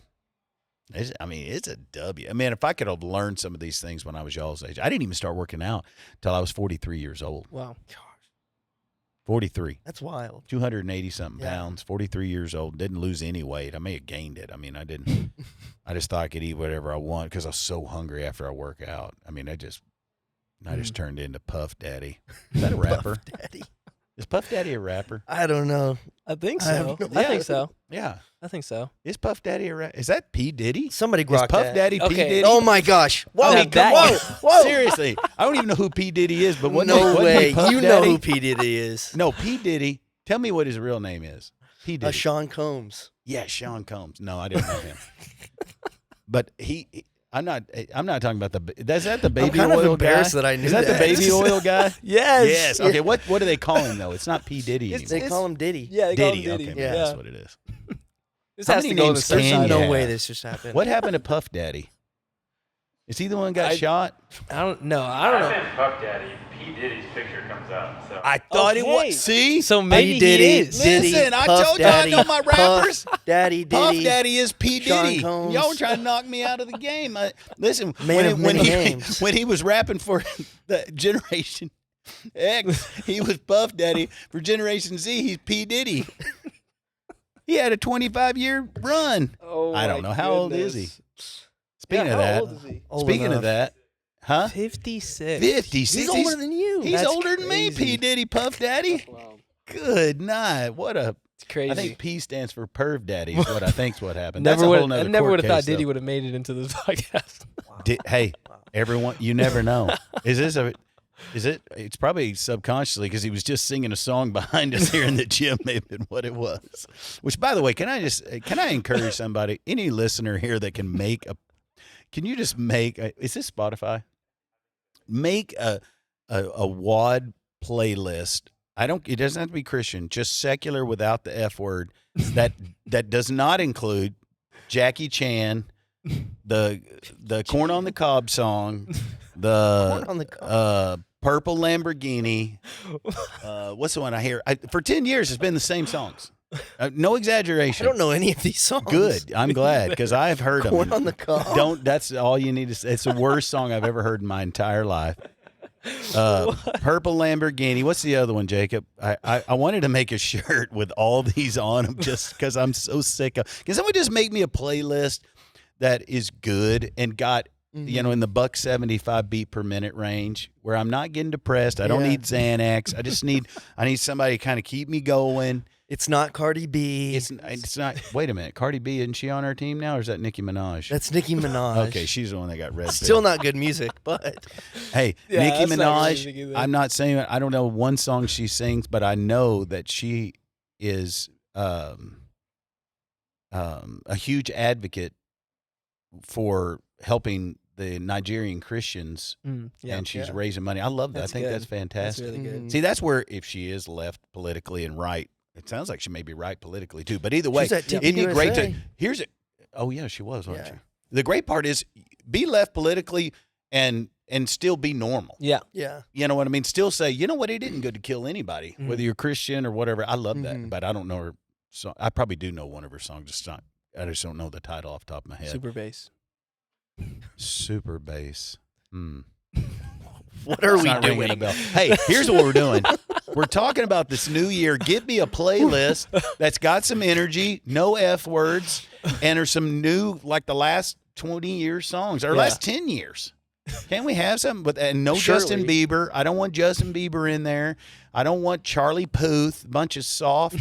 it's a W. I mean, if I could have learned some of these things when I was y'all's age, I didn't even start working out until I was 43 years old. Wow. 43. That's wild. 280-something pounds, 43 years old, didn't lose any weight. I may have gained it. I mean, I didn't. I just thought I could eat whatever I want because I was so hungry after I work out. I mean, I just turned into Puff Daddy. Is that a rapper? Puff Daddy. Is Puff Daddy a rapper? I don't know. I think I so. have no I think so. Yeah. I think so. Is Puff Daddy a rapper? Is that P. Diddy? Somebody Is grok Puff that. Daddy P. Okay. Diddy? Oh my gosh! Whoa! Now that- Whoa! Seriously, I don't even know who P. Diddy is, but No way! Puff You know Daddy? who P Diddy is? No, P. Diddy. Tell me what his real name is. P. Diddy. Sean Combs. Yeah, Sean Combs. No, I didn't know him. But I'm not talking about is that the baby kind of oil embarrassed guy? that I knew Is that the that. baby oil guy? Yes. Yes. Okay. What do they call him though? It's not P. Diddy anymore. They call him Diddy. Yeah, they call him Diddy. Diddy. Okay, Yeah. that's what it is. This How has many to go in the names search can side. you No have? way this just happened. What happened to Puff Daddy? Is he the one who got I- shot? I don't know. I don't know. Type in Puff Daddy, P. Diddy's picture comes up. So I thought it Okay. was. See, So maybe Diddy, he is. Diddy, Listen, I Puff told you I Daddy, know my rappers. Puff Daddy, Puff Diddy. Daddy is P. Sean Diddy. Combs. Y'all were trying to knock me out of the game. Listen, Man of many names. when he was rapping for the Generation X, he was Puff Daddy. For Generation Z, he's P. Diddy. He had a 25-year run. Oh, I don't know. How old is he? Speaking Yeah, of how that, old is he? Old speaking of enough. that, huh? 56. 56. He's older than you. He's That's older than me, crazy. P. Diddy, Puff Daddy. Wow. Good night. What a. It's crazy. I think P stands for Perv Daddy. Is what I think's what happened. never That's a would. whole nother I never court would have thought case, though. Diddy would have made it into this podcast. Hey, everyone, you never know. Is it? It's probably subconsciously because he was just singing a song behind us here in the gym. May have been what it was. Which, by the way, can I encourage somebody, any listener here that can make a? Can you just make? Is this Spotify? Make a WAD playlist. It doesn't have to be Christian. Just secular without the F word. That does not include Jackie Chan, the Corn on the Cob song, Corn on the Cob. Purple Lamborghini. What's the one I hear? For 10 years, it's been the same songs. No I exaggeration. don't know any of these songs. Good. I'm glad because I've heard them. Corn on the Cob. That's all you need to say. It's the worst song I've ever heard in my entire life. Purple Lamborghini. What's the other one, Jacob? I wanted to make a shirt with all these on them just because I'm so sick of. Can someone just make me a playlist that is good and got in the $1.75 beat per minute range where I'm not getting depressed. I don't Yeah. need Xanax. I need somebody to kind of keep me going. It's not Cardi B. It's not. Wait a minute, Cardi B, isn't she on our team now, or is that Nicki Minaj? That's Nicki Minaj. Okay, she's the one that got red. Still pill. not good music, but Hey, Yeah, Nicki that's not good Minaj. music either. I'm not saying I don't know one song she sings, but I know that she is a huge advocate for helping the Nigerian Christians, Yeah. and she's Yeah. raising money. I love that. That's I think good. that's fantastic. That's really good. Mhm. See, that's where if she is left politically and right, it sounds like she may be right politically too. But either way, She's at isn't it great to TPUSA. here's it. Oh yeah, she was, wasn't Yeah. she? The great part is be left politically and still be normal. Yeah. yeah. You know what I mean? Still say, you know what? It isn't good to kill anybody, Mhm. whether you're Christian or whatever. I love that, Mhm. but I don't know her. So I probably do know one of her songs. I just don't know the title off the top of my head. Super bass. Super bass. What are It's we not ringing a doing? bell. Hey, here's what we're doing. We're talking about this new year. Give me a playlist that's got some energy, no F words, and there's some new, like the last 20 years songs or Yeah. last 10 years. Can't we have something? And no Surely. Justin Bieber. I don't want Justin Bieber in there. I don't want Charlie Puth. Bunch of soft,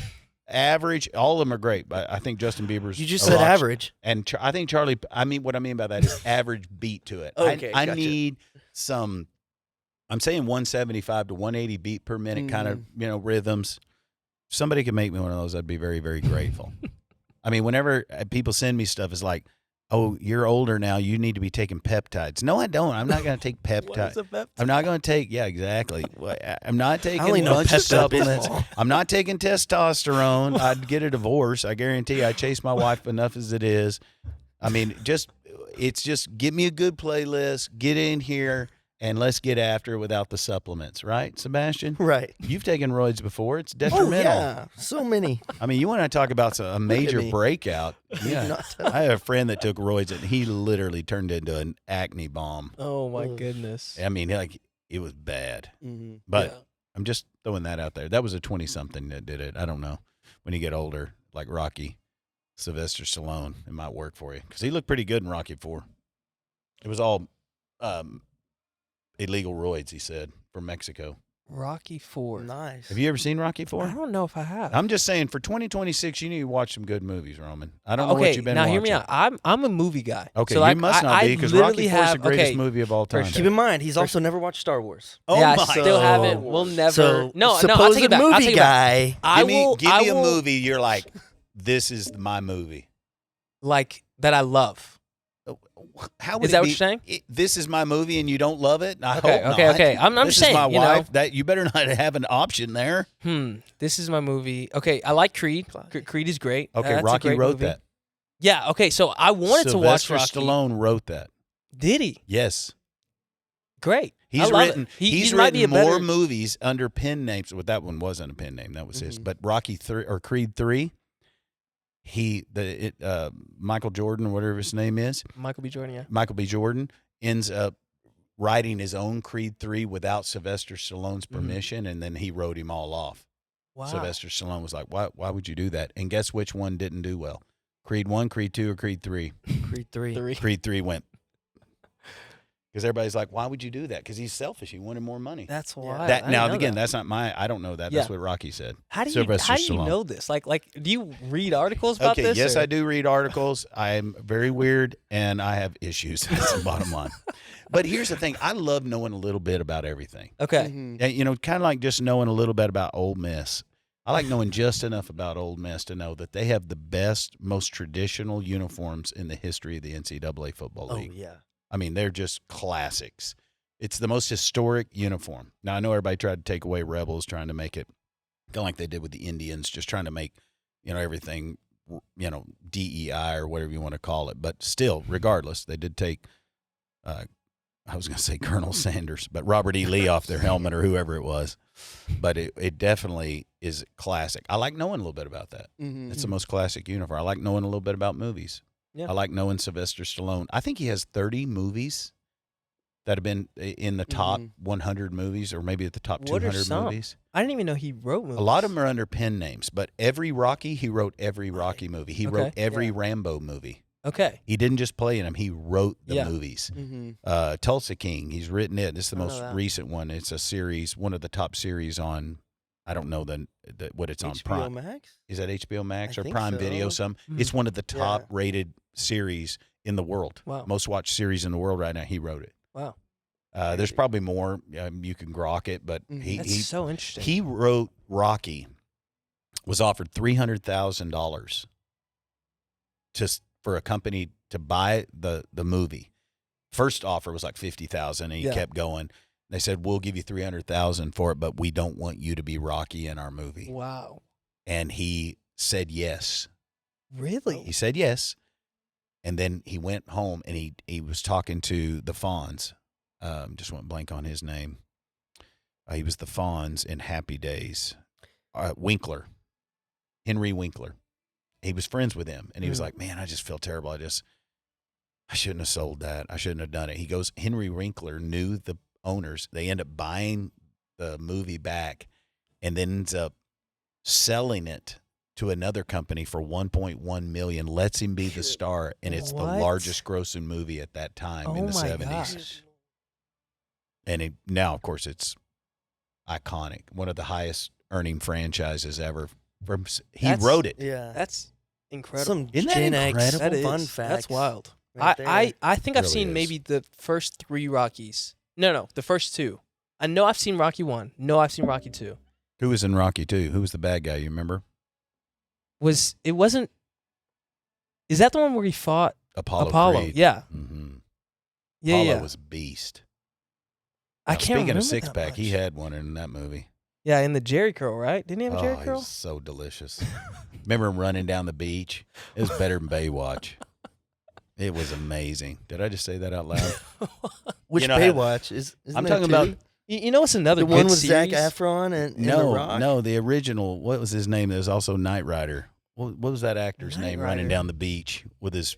average. All of them are great, but I think Justin Bieber's. You just a said rock- average. And I think Charlie. I mean, what I mean by that is average beat to it. Okay, I gotcha. need some. I'm saying 175 to 180 beat per minute kind of rhythms. If somebody could make me one of those, I'd be very, very grateful. I mean, whenever people send me stuff, it's like, oh, you're older now. You need to be taking peptides. No, I don't. I'm not going to take What peptides. is a pep? I'm not going to take. Yeah, exactly. I'm not taking I only a know bunch of Pepto-Bismol. supplements. I'm not taking testosterone. I'd get a divorce. I guarantee. I chase my wife enough as it is. I mean, it's just give me a good playlist. Get in here. And let's get after it without the supplements, right, Sebastian? Right. You've taken roids before. It's Oh detrimental. yeah, so many. I mean, you want to talk about a major me. breakout. Yeah. Not- I have a friend that took roids and he literally turned into an acne bomb. Oh my Ugh. goodness. I mean, like it was bad. Mhm. But Yeah. I'm just throwing that out there. That was a 20-something that did it. I don't know. When you get older, like Rocky, Sylvester Stallone, it might work for you because he looked pretty good in Rocky IV. It was all illegal roids, he said, from Mexico. Rocky IV. Nice. Have you ever seen Rocky I IV? don't know if I have. I'm just saying, for 2026, you need to watch some good movies, Roman. I don't know okay, what you've been now watching. hear me out. I'm a movie guy. Okay, so you like, must not I be because literally Rocky IV is the have- greatest okay, movie of all for time. Keep in mind, he's also never watched Star Wars. Oh yeah, my I still God. haven't. We'll never. So, no, I'll supposed take it back. I'll movie take it back. guy. I will. Give I me a will, movie you're like, this is my movie. like that I love. How would Is it that what be- you're saying? This is my movie and you don't love it? I Okay, hope okay, not. okay. I'm this just saying, is my you know. wife. That you better not have an option there. This is my movie. Okay, I like Creed. Classic. Creed is great. Okay, That's a Rocky great wrote movie. that. Yeah. Okay, so I wanted to watch Sylvester Rocky. Stallone wrote that. Did he? Yes. Great. I He's love written. it. He He's might be written a more better- movies under pen names. Well, that one wasn't a pen name. That was his. Mhm. But Rocky 3 or Creed 3. Michael Jordan or whatever his name is, Michael B. Jordan. Yeah. Michael B. Jordan ends up writing his own Creed 3 without Sylvester Stallone's Mhm. permission, and then he wrote him all off. Wow. Sylvester Stallone was like, "Why would you do that?" And guess which one didn't do well? Creed 1, Creed 2, or Creed 3? Creed 3. 3. Creed 3 went. Because everybody's like, "Why would you do that?" Because he's selfish. He wanted more money. That's Yeah. why. I That didn't now know again, that. that's not my. I don't know that. Yeah. That's what Rocky said. How do you Sylvester how do you Stallone. know this? Like do you read articles about Okay, this? yes, or- I do read articles. I'm very weird and I have issues. That's the bottom line. But here's the thing: I love knowing a little bit about everything. Okay. Mhm. And, you know, kind of like just knowing a little bit about Ole Miss. I like knowing just enough about Ole Miss to know that they have the best, most traditional uniforms in the history of the NCAA football Oh league. yeah. I mean, they're just classics. It's the most historic uniform. Now, I know everybody tried to take away Rebels, trying to make it kind of like they did with the Indians, just trying to make, everything, DEI or whatever you want to call it. But still, regardless, they did take, I was going to say Colonel Sanders, but Robert E. Lee off their helmet or whoever it was. But it definitely is classic. I like knowing a little bit about that. Mhm. It's the most classic uniform. I like knowing a little bit about movies. Yeah. I like knowing Sylvester Stallone. I think he has 30 movies that have been in the top 100 movies or maybe at the top What are 200 some? movies. I didn't even know he wrote movies. A lot of them are under pen names, but every Rocky, he wrote every Rocky movie. He wrote Okay. every Yeah. Rambo movie. Okay. He didn't just play in them, he wrote the Yeah. movies. Mhm. Tulsa King, he's written it. This is the I know most that. recent one. It's a series, one of the top series on, I don't know what it's on HBO Prime. Max? Is that HBO Max I or think Prime so. Video? Mm. It's one of the Yeah. top rated series in the world. Wow. Most watched series in the world right now. He wrote it. Wow. There's Crazy. probably more. You can grok it, but Mhm. That's so interesting. he wrote Rocky. Was offered $300,000 just for a company to buy the movie. First offer was like $50,000, and he Yeah. kept going. They said, "We'll give you $300,000 for it, but we don't want you to be Rocky in our movie." Wow. And he said yes. Really? He said yes, and then he went home and he was talking to the Fonz. Just went blank on his name. He was the Fonz in Happy Days. Winkler. Henry Winkler. He was friends with him, and he was like, "Man, I just feel terrible. I shouldn't have sold that. I shouldn't have done it." He goes, Henry Winkler knew the owners. They end up buying the movie back and then ends up selling it to another company for $1.1 million, lets him be the star, and it's the What? largest grossing movie at that time in the 70s. Gosh. And now, of course, it's iconic. One of the highest earning franchises ever. He That's- wrote it. Yeah. That's incredible. Some Isn't that Gen X incredible? That is. fun facts. That's wild. right there. I think I've Really seen is. maybe the first 3 Rockies. No, the first 2. I know I've seen Rocky 1. No, I've seen Rocky 2. Who was in Rocky 2? Who was the bad guy? You remember? Is that the one where he fought Apollo. Creed. Yeah. Mm-hmm. Yeah, Apollo yeah. was a beast. I Now, can't speaking remember of six that pack, he much. had one in that movie. Yeah, in the Jerry curl, right? Didn't he have a Jerry He curl? was so delicious. Remember him running down the beach? It was better than Baywatch. It was amazing. Did I just say that out loud? Which you know how- Baywatch is? I'm talking about You know what's another the good one with series? Zac Efron and The Rock? no, the original. What was his name? That was also Knight Rider. What was that actor's Knight name? Running Rider. down the beach with his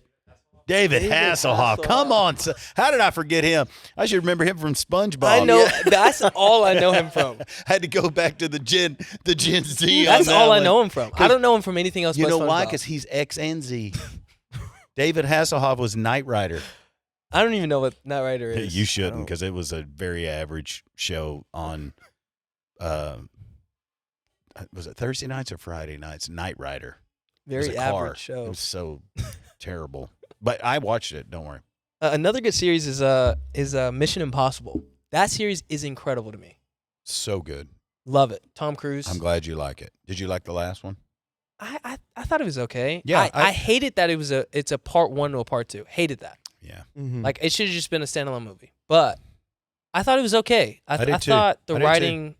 David David Hasselhoff. Hasselhoff. Come on, how did I forget him? I should remember him from SpongeBob. I know. That's all I know him from. Had to go back to the Gen Z. That's on that all I one. know him from. I don't know him from anything else. You but know why? SpongeBob. Because he's X and Z. David Hasselhoff was Knight Rider. I don't even know what Knight Rider is. You shouldn't, because it was a very average show on. Was it Thursday nights or Friday nights? Knight Rider. It was Very a car. average show. It was so terrible, but I watched it. Don't worry. Another good series is Mission Impossible. That series is incredible to me. So good. Love it. Tom Cruise. I'm glad you like it. Did you like the last one? I thought it was okay. Yeah, I hated that it's a part 1 to a part 2. Hated that. Yeah. Mhm. Like it should have just been a standalone movie. But I thought it was okay. I did too. thought the I did too. writing.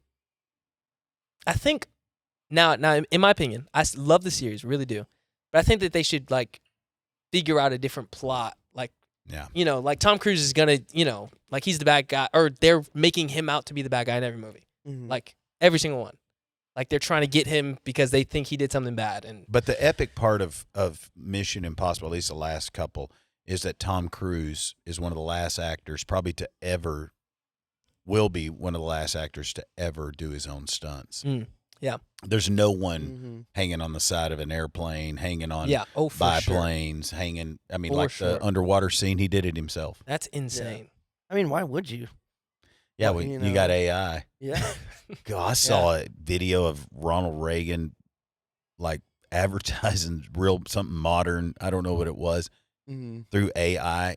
I think now in my opinion, love the series, really do. But I think that they should like figure out a different plot. Like Yeah. like Tom Cruise is gonna like he's the bad guy, or they're making him out to be the bad guy in every movie. Mhm. Like every single one. Like they're trying to get him because they think he did something bad. And But the epic part of Mission Impossible, at least the last couple, is that Tom Cruise is one of the last actors, probably to ever, will be one of the last actors to ever do his own stunts. Yeah. There's no one Mhm. hanging on the side of an airplane, hanging on yeah, for sure. biplanes, hanging. I mean, For like sure. the underwater scene, he did it himself. That's insane. I mean, why would you? Yeah, Well, you, you know. got AI. Yeah. God, I saw a video of Ronald Reagan, like advertising something modern. I don't know what it was. Mhm. Through AI,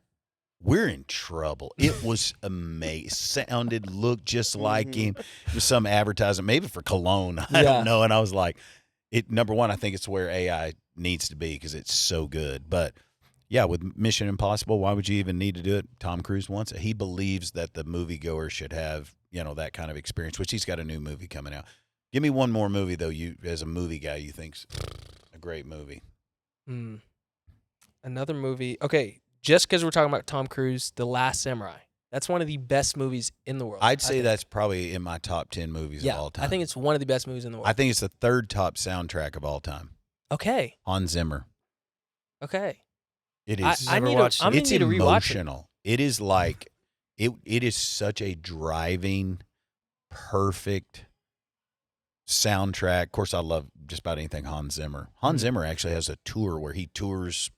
we're in trouble. It was amazing. Sounded, looked just like him. It was some advertising, maybe for cologne. I Yeah. don't know. And I was like, number one, I think it's where AI needs to be because it's so good. But yeah, with Mission Impossible, why would you even need to do it? Tom Cruise wants it. He believes that the moviegoer should have, that kind of experience, which he's got a new movie coming out. Give me one more movie, though, you as a movie guy, you think's a great movie. Another movie. Okay, just because we're talking about Tom Cruise, The Last Samurai. That's one of the best movies in the world. I'd I say think. that's probably in my top 10 movies yeah. of all time. I think it's one of the best movies in the world. I think it's the third top soundtrack of all time. Okay. Hans Zimmer. Okay. It I is. Never need watched to. I'm it. gonna It's need to rewatch it. emotional. It is like it is such a driving, perfect soundtrack. Of course, I love just about anything Hans Zimmer. Hans Zimmer actually has a tour where he tours.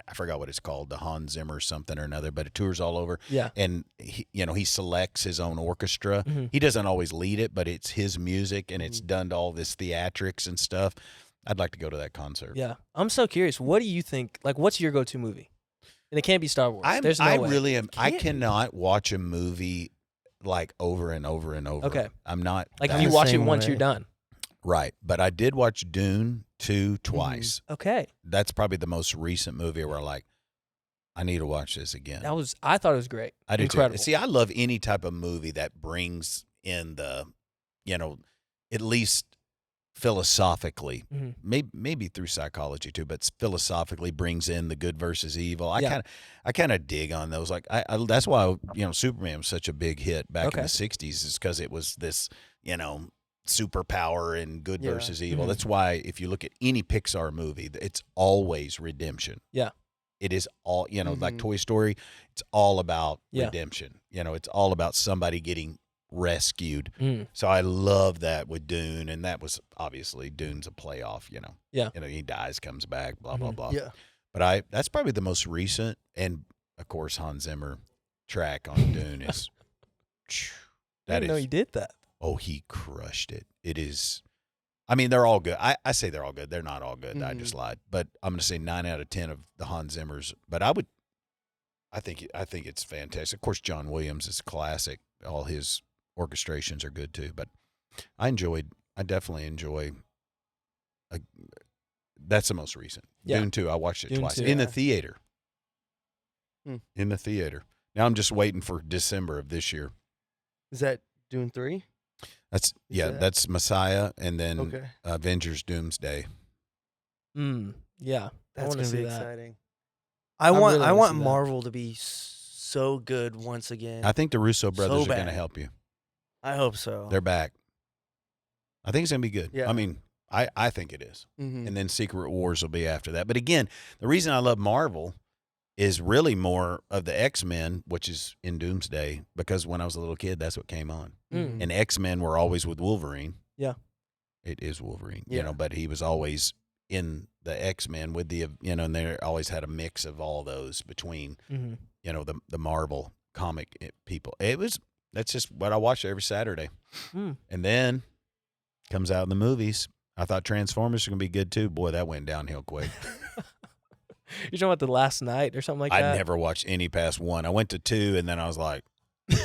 I forgot what it's called, the Hans Zimmer something or another, but it tours all over. Yeah. And he selects his own orchestra. Mhm. He doesn't always lead it, but it's his music and it's done to all this theatrics and stuff. I'd like to go to that concert. Yeah. I'm so curious. What do you think? Like, what's your go-to movie? And it can't be Star Wars. There's no I way. really am. I Can't be. cannot watch a movie like over and over and over. Okay. I'm not Like, that- if you the watch it same once, way. you're done. right, but I did watch Dune 2 twice. Okay. That's probably the most recent movie where like I need to watch this again. I thought it was great. I do Incredible. too. See, I love any type of movie that brings in the, at least philosophically, Mhm. maybe through psychology too, but philosophically brings in the good versus evil. Yeah. I kind of dig on those. Like that's why Superman was such a big hit back in Okay. the '60s, is because it was this superpower and good Yeah. versus evil. Mhm. That's why if you look at any Pixar movie, it's always redemption. Yeah. It is all, like Mhm. Toy Story, it's all about Yeah. redemption. It's all about somebody getting rescued. Mm. So I love that with Dune, and that was obviously Dune's a playoff, Yeah. he dies, comes back, blah, blah, Mhm. blah. Yeah. But that's probably the most recent, and of course Hans Zimmer track on Dune is I that didn't know is he did that. oh, he crushed it. It is, I mean, they're all good. I say they're all good. They're not all good. I just lied. But I'm going to say 9 out of 10 of the Hans Zimmers. But I think it's fantastic. Of course, John Williams is classic. All his orchestrations are good too. But I definitely enjoy. That's the most recent. Yeah. Dune 2. I watched it Dune twice 2. in the Yeah. theater. Hmm. In the theater. Now I'm just waiting for December of this year. Is that Dune 3? that- That's Messiah, and then Okay. Avengers Doomsday. Yeah. I That's want to gonna see be that. exciting. I I want really I wanna want see that. Marvel to be so good once again. I think the Russo brothers So are going to bad. help you. I hope so. They're back. I think it's going to be good. Yeah. I mean, I think it is. Mhm. And then Secret Wars will be after that. But again, the reason I love Marvel is really more of the X-Men, which is in Doomsday, because when I was a little kid, that's what came on. Mm. And X-Men were always with Wolverine. Yeah. It is Wolverine, Yeah. but he was always in the X-Men with the, and they always had a mix of all those between, Mhm. the Marvel comic people. That's just what I watch every Saturday. Mm. And then comes out in the movies. I thought Transformers were going to be good too. Boy, that went downhill quick. You're talking about the last night or something like that? I never watched any past 1. I went to 2, and then I was like, You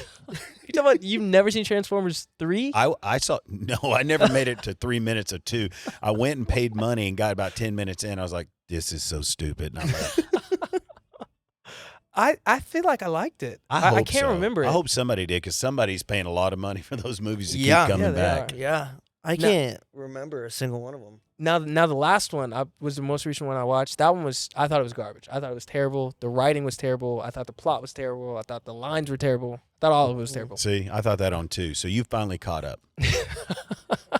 talking about you've never seen Transformers 3? I saw, no, I never made it to 3 minutes of 2. I went and paid money and got about 10 minutes in. I was like, this is so stupid. And I left. I feel like I liked it. I I hope can't so. remember it. I hope somebody did, because somebody's paying a lot of money for those movies to Yeah. keep coming Yeah, they back. are. Yeah. I No. can't remember a single one of them. Now the last one was the most recent one I watched. That one I thought it was garbage. I thought it was terrible. The writing was terrible. I thought the plot was terrible. I thought the lines were terrible. I thought all of it was terrible. See, I thought that on 2. So you finally caught up.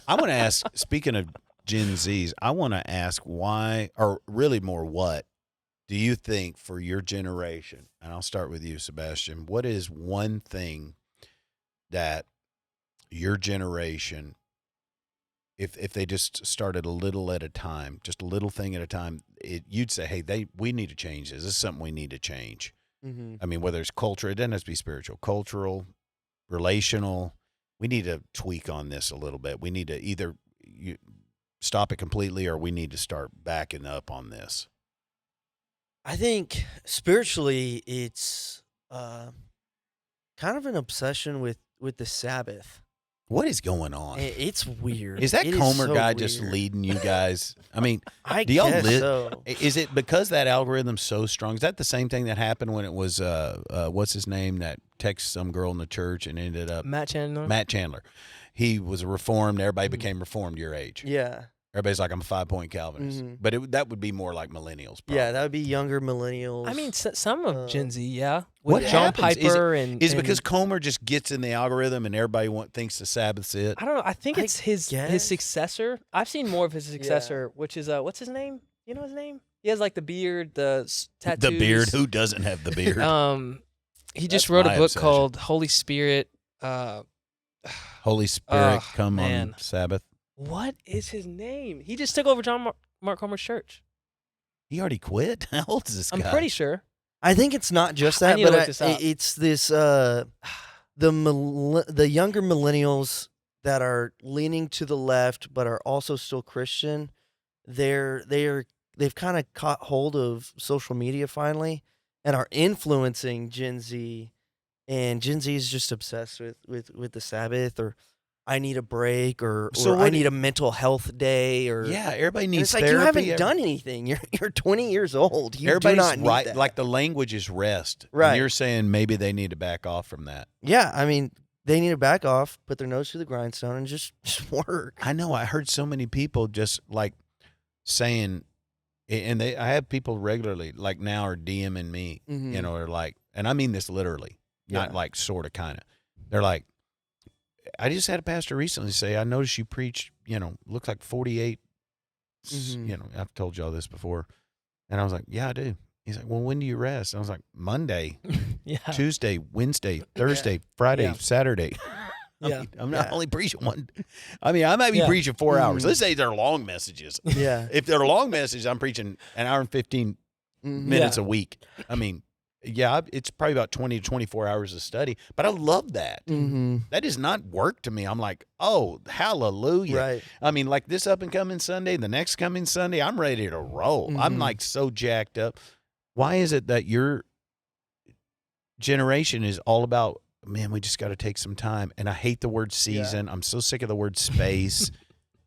I want to ask, speaking of Gen Zs, I want to ask why, or really more what, do you think for your generation, and I'll start with you, Sebastian, what is one thing that your generation, if they just started a little at a time, just a little thing at a time, you'd say, hey, we need to change this. This is something we need to change. Mm-hmm. I mean, whether it's culture, it doesn't have to be spiritual, cultural, relational. We need to tweak on this a little bit. We need to either stop it completely, or we need to start backing up on this. I think spiritually, it's kind of an obsession with the Sabbath. What is going on? It's weird. Is that It Comer so guy just weird. leading you guys? I mean, I do y'all guess li- so. is it because that algorithm's so strong? Is that the same thing that happened when it was what's his name that texted some girl in the church and ended up Matt Chandler. Matt Chandler? He was reformed. Everybody became reformed your age. Yeah. Everybody's like, I'm a 5-point Calvinist. Mhm. But that would be more like millennials. Probably. Yeah, that would be younger millennials. I mean, some of Gen Z, yeah. What With John happens? Piper and Is it because Comer just gets in the algorithm and everybody thinks the Sabbath's it? I don't know. I think I it's his guess. successor. I've seen more of his successor, which is what's his name? You know his name? He has like the beard, the tattoos. The beard? Who doesn't have the beard? He just That's wrote a my book obsession. called Holy Spirit. Holy Spirit, Oh, come man. on Sabbath. What is his name? He just took over John Mark Comer's church. He already quit. How old is this I'm guy? pretty sure. I think it's not just I that, need to but look this up. it's this the younger millennials that are leaning to the left but are also still Christian. They've kind of caught hold of social media finally and are influencing Gen Z, and Gen Z is just obsessed with the Sabbath, or I need a break, or So I what- need a mental health day, or Yeah, everybody and needs it's like therapy. you haven't done anything. You're 20 years old. You do Everybody's not need right. that. Like the language is rest. And Right. you're saying maybe they need to back off from that. Yeah, I mean, they need to back off, put their nose to the grindstone, and just work. I know. I heard so many people just like saying, and I have people regularly like now are DMing me, Mhm. you know, are like, and I mean this literally, not Yeah. like sort of kind of. They're like, I just had a pastor recently say, I noticed you preach, you know, looks like 48. Mhm. You know, I've told y'all this before. And I was like, yeah, I do. He's like, well, when do you rest? I was like, Monday, Yeah. Tuesday, Wednesday, Thursday, Friday, Yeah. Saturday. I Yeah. mean, I'm not Yeah. only preaching one. I mean, I might be Yeah. preaching 4 hours. Mhm. Let's say they're long messages. Yeah. If they're long messages, I'm preaching an hour and 15 Mhm. minutes a week. I mean, yeah, it's probably about 20 to 24 hours of study, but I love that. Mhm. That is not work to me. I'm like, oh, hallelujah. Right. I mean, like this up and coming Sunday, the next coming Sunday, I'm ready to roll. I'm Mhm. like so jacked up. Why is it that your generation is all about, man, we just got to take some time? And I hate the word season. I'm so sick of the word space.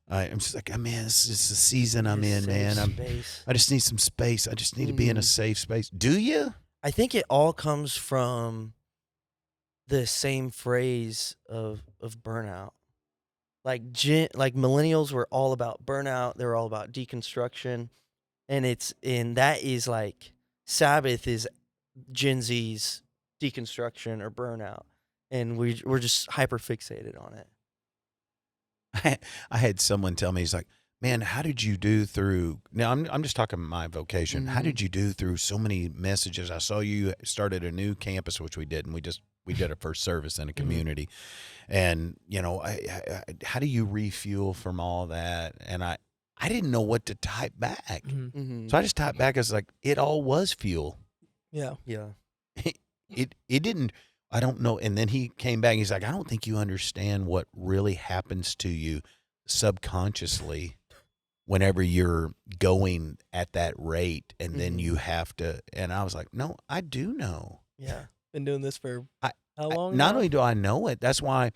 I'm just like, oh, man, this is the season I'm in, Safe man. space. I just need some space. I just need to be in a Mhm. safe space. Do you? I think it all comes from the same phrase of burnout. Like millennials were all about burnout. They were all about deconstruction, and that is like Sabbath is Gen Z's deconstruction or burnout, and we're just hyper fixated on it. I had someone tell me, he's like, man, how did you do through, now I'm just talking my vocation. How Mhm. did you do through so many messages? I saw you started a new campus, which we did, and we did a first service in a community. And, you know, how do you refuel from all that? And I didn't know what to type back. Mhm. Mm-hmm. So I just typed back as like, it all was fuel. Yeah. Yeah. It didn't, I don't know. And then he came back, he's like, I don't think you understand what really happens to you subconsciously whenever you're going at that rate, and then Mhm. you have to. And I was like, no, I do know. Yeah. Been doing this for I- how long? Not now? only do I know it, that's why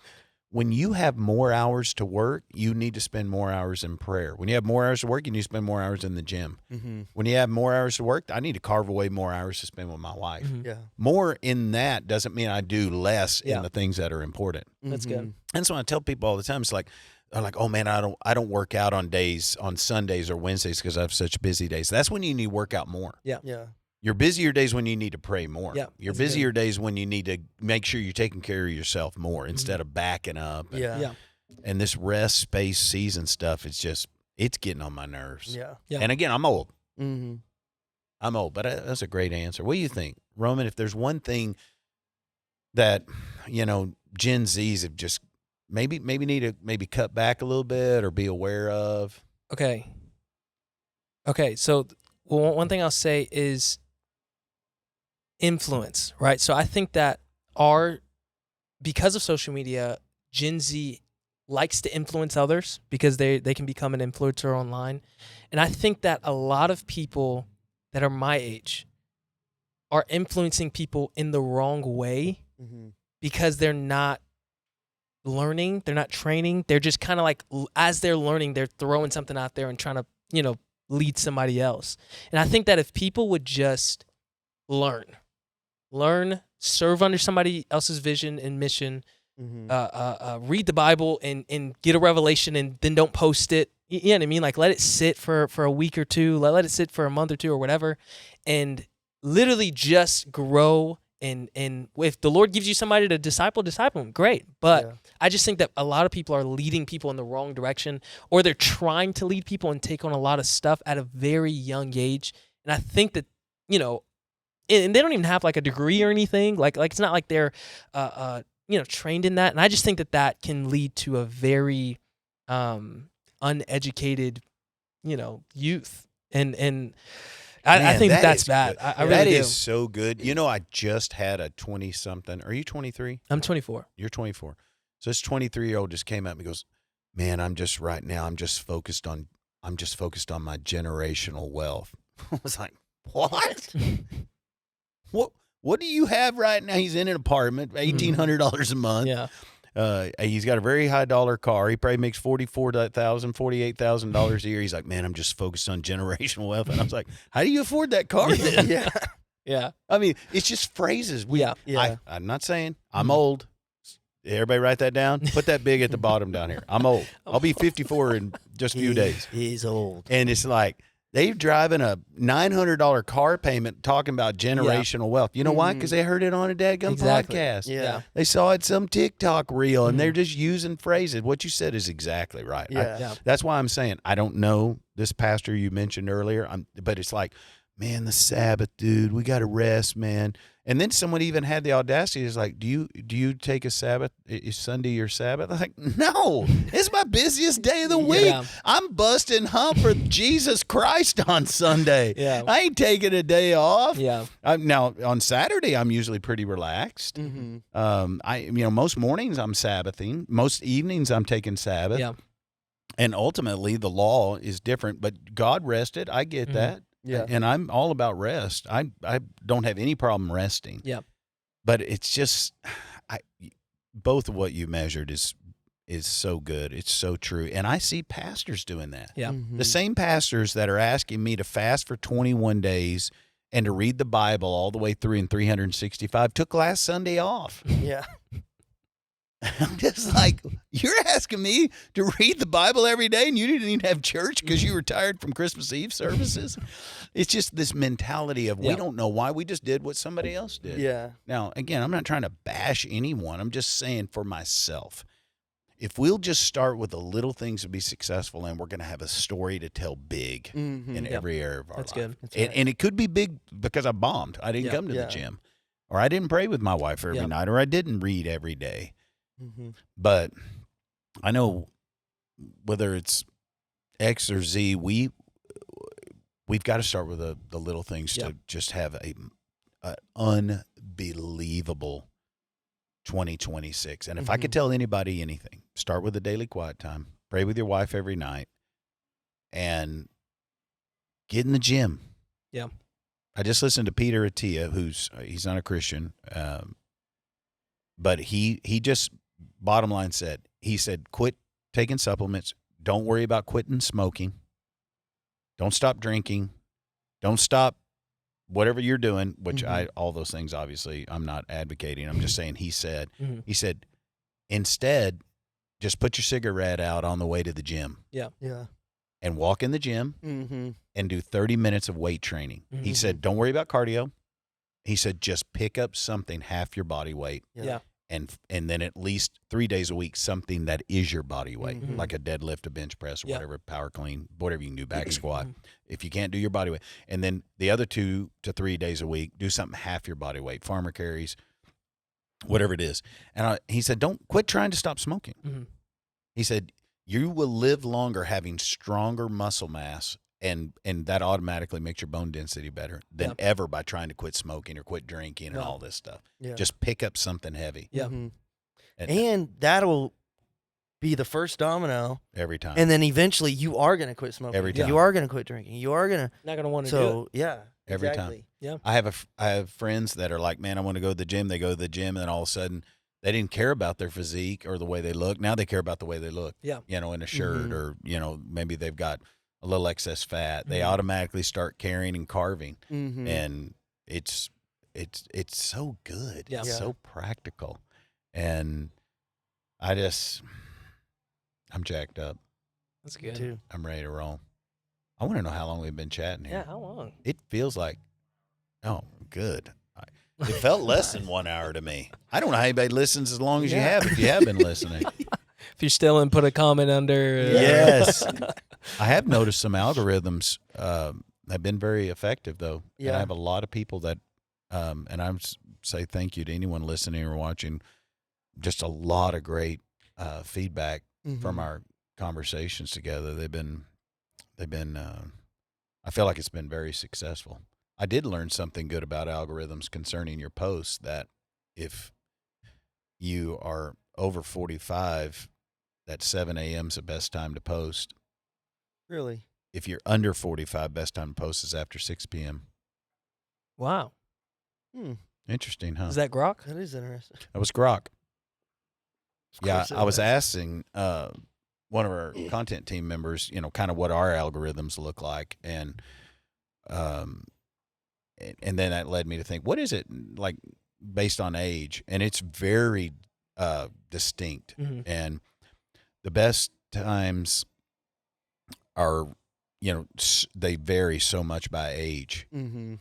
when you have more hours to work, you need to spend more hours in prayer. When you have more hours to work, you need to spend more hours in the gym. Mm-hmm. When you have more hours to work, I need to carve away more hours to spend with my wife. Mhm. Yeah. More in that doesn't mean I do less Yeah. in the things that are important. That's good. And so I tell people all the time, it's like, they're like, oh man, I don't work out on Sundays or Wednesdays because I have such busy days. That's when you need to work out more. Yeah. Your busier days when you need to pray more. Yeah, Your that's good. busier days when you need to make sure you're taking care of yourself more instead of backing up. And, Yeah. Yeah. and this rest, space, season stuff, it's getting on my nerves. Yeah. Yeah. And again, I'm old. Mm-hmm. I'm old, but that's a great answer. What do you think, Roman? If there's one thing that, you know, Gen Zs have just maybe need to cut back a little bit or be aware of. Okay. So one thing I'll say is influence, right? So I think that because of social media, Gen Z likes to influence others because they can become an influencer online. And I think that a lot of people that are my age are influencing people in the wrong way Mm-hmm. because they're not learning, they're not training. They're just kind of like, as they're learning, they're throwing something out there and trying to, lead somebody else. And I think that if people would just learn, serve under somebody else's vision and mission, Mm-hmm. read the Bible and get a revelation and then don't post it. You know what I mean? Like let it sit for a week or two, let it sit for a month or two or whatever, and literally just grow. And if the Lord gives you somebody to disciple them, great. But I just think that a lot of people are leading people in the wrong direction, or they're trying to lead people and take on a lot of stuff at a very young age. And I think that, and they don't even have like a degree or anything. Like it's not like they're, trained in that. And I just think that can lead to a very uneducated, youth. And I Man, think that that's is bad. good. I That really is do. so good. You know, I just had a 20-something. Are you 23? I'm 24. You're 24. So this 23-year-old just came up and he goes, "Man, I'm just focused on my generational wealth." I was like, "What? What do you have right now?" He's in an apartment, $1,800 a month. Yeah. He's got a very high dollar car. He probably makes $48,000 a year. He's like, "Man, I'm just focused on generational wealth." And I was like, "How do you afford that car then?" Yeah. Yeah. I mean, it's just phrases. Yeah. Yeah. I'm not saying I'm old. Everybody write that down. Put that big at the bottom down here. I'm old. I'll be 54 in just a few days. He's old. And it's like they're driving a $900 car payment talking about generational wealth. You know why? Because they heard it on a dadgum Exactly. podcast. Yeah. They saw it some TikTok reel, and they're just using phrases. What you said is exactly right. Yeah. Yeah. That's why I'm saying I don't know this pastor you mentioned earlier, but it's like, man, the Sabbath, dude, we got to rest, man. And then someone even had the audacity, is like, do you take a Sabbath? Is Sunday your Sabbath? I'm like, no, it's my busiest day of the week. Yeah. I'm busting hump for Jesus Christ on Sunday. Yeah. I ain't taking a day off. Yeah. Now on Saturday, I'm usually pretty relaxed. Mm-hmm. Most mornings I'm Sabbathing. Most evenings I'm taking Sabbath. Yeah. And ultimately, the law is different, but God rested. I get that. Yeah. And I'm all about rest. I don't have any problem resting. Yeah. But it's just, both of what you measured is so good. It's so true. And I see pastors doing that. Yeah. Mm-hmm. The same pastors that are asking me to fast for 21 days and to read the Bible all the way through in 365 took last Sunday off. Yeah. I'm just like, you're asking me to read the Bible every day and you didn't even have church because you were tired from Christmas Eve services? It's just this mentality of we Yeah. don't know why, we just did what somebody else did. Yeah. Now, again, I'm not trying to bash anyone. I'm just saying for myself, if we'll just start with the little things to be successful, and we're going to have a story to tell big Mm-hmm. in every area of our That's life. good. That's And, right. and it could be big because I bombed. I didn't Yeah. come to Yeah. the gym, or I didn't pray with my wife every Yeah. night, or I didn't read every day. Mm-hmm. But I know whether it's X or Z, we've got to start with the little things Yeah. to just have a unbelievable 2026. And if I could tell anybody anything, start with a daily quiet time, pray with your wife every night, and get in the gym. Yeah. I just listened to Peter Attia, he's not a Christian, but he just bottom line said, quit taking supplements. Don't worry about quitting smoking. Don't stop drinking. Don't stop whatever you're doing, which all those things, obviously, I'm not advocating. I'm just saying he said, instead, just put your cigarette out on the way to the gym Yeah. and walk in the gym Mm-hmm. and do 30 minutes of weight training. He said, don't worry about cardio. He said, just pick up something half your body weight. Yeah. And then at least 3 days a week, something that is your body weight, Mhm. like a deadlift, a bench press, or Yeah. whatever, power clean, whatever you can do, back squat. If you can't do your body weight, and then the other 2 to 3 days a week, do something half your body weight, farmer carries, whatever it is. And he said, don't quit trying to stop smoking. Mhm. He said, you will live longer having stronger muscle mass, and that automatically makes your bone density better than Yep. ever by trying to quit smoking or quit drinking and Yeah. all this stuff. Yeah. Just pick up something heavy. Yeah. Mhm. And And that'll be the first domino, every time. and then eventually you are gonna quit smoking. Every time. You are gonna quit drinking. You are gonna. Not gonna want to do So yeah. Every time. exactly. I have friends that are like, man, I want to go to the gym. They go to the gym, and then all of a sudden they didn't care about their physique or the way they look. Now they care about the way they look. Yeah. In a shirt, Mhm. or maybe they've got a little excess fat. They Mhm. automatically start carrying and carving, Mm-hmm. and it's so good. Yeah. It's Yeah. so practical, and I'm jacked up. That's good. Too. I'm ready to roll. I want to know how long we've been chatting here. Yeah. How long? It feels like, oh, good. It felt less than 1 hour to me. I don't know how anybody listens as long as you Yeah. have, if you have been listening. If you're still in, put a comment under. Yes. I have noticed some algorithms have been very effective, though. And Yeah. I have a lot of people that, and I say thank you to anyone listening or watching, just a lot of great feedback Mm-hmm. from our conversations together. They've been I feel like it's been very successful. I did learn something good about algorithms concerning your posts, that if you are over 45, that 7 a.m. is the best time to post. Really? If you're under 45, best time to post is after 6 p.m. Wow. Interesting, huh? Is that Grok? That is interesting. That was Grok. Of Yeah, course it I was is. asking one of our content team members, kind of what our algorithms look like, and then that led me to think, what is it like based on age? And it's very distinct, Mm-hmm. and the best times are, they vary so much by age. Mm-hmm.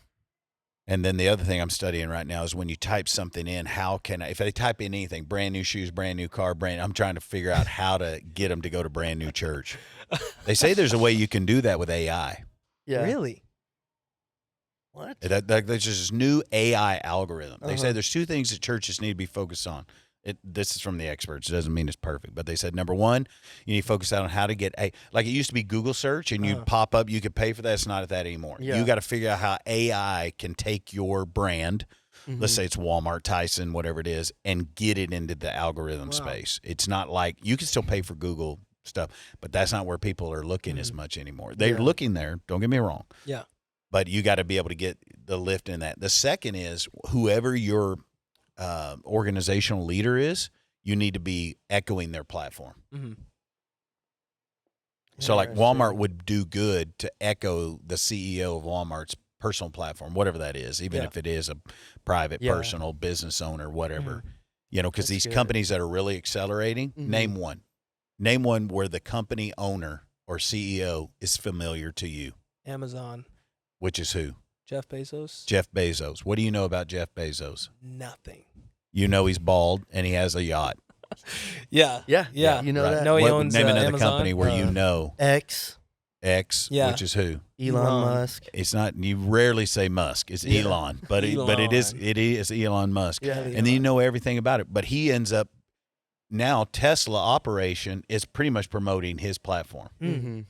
And then the other thing I'm studying right now is when you type something in, how can I, if they type in anything, brand new shoes, brand new car, I'm trying to figure out how to get them to go to brand new church. They say there's a way you can do that with AI. Yeah. Really? What? There's this new AI algorithm. They say Uh-huh. there's two things that churches need to be focused on. This is from the experts. It doesn't mean it's perfect, but they said, number one, you need to focus out on how to get like it used to be Google search and you'd pop up, you could pay for that. It's not at that anymore. Yeah. You got to figure out how AI can take your brand, Mm-hmm. let's say it's Walmart, Tyson, whatever it is, and get it into the algorithm Wow. space. It's not like you can still pay for Google stuff, but that's not where people are looking as much anymore. They're Yeah. looking there. Don't get me wrong. Yeah. But you got to be able to get the lift in that. The second is whoever your organizational leader is, you need to be echoing their platform. Mm-hmm. So like Interesting. Walmart would do good to echo the CEO of Walmart's personal platform, whatever that is, even Yeah. if it is a private, Yeah. personal business owner, whatever. Because That's these good. companies that are really accelerating, Mhm. name one where the company owner or CEO is familiar to you, Amazon. which is who? Jeff Bezos. Jeff Bezos. What do you know about Jeff Bezos? Nothing. You know he's bald and he has a yacht. Yeah. Yeah. Yeah. You know Right. that? No, he What- owns name another Amazon. company where you know X, X, Yeah. which is who? Elon Elon. Musk. It's not. You rarely say Musk. It's Yeah. Elon, but it is Elon Musk. Yeah. And then you know everything about it. But he ends up now Tesla operation is pretty much promoting his platform, Mm-hmm.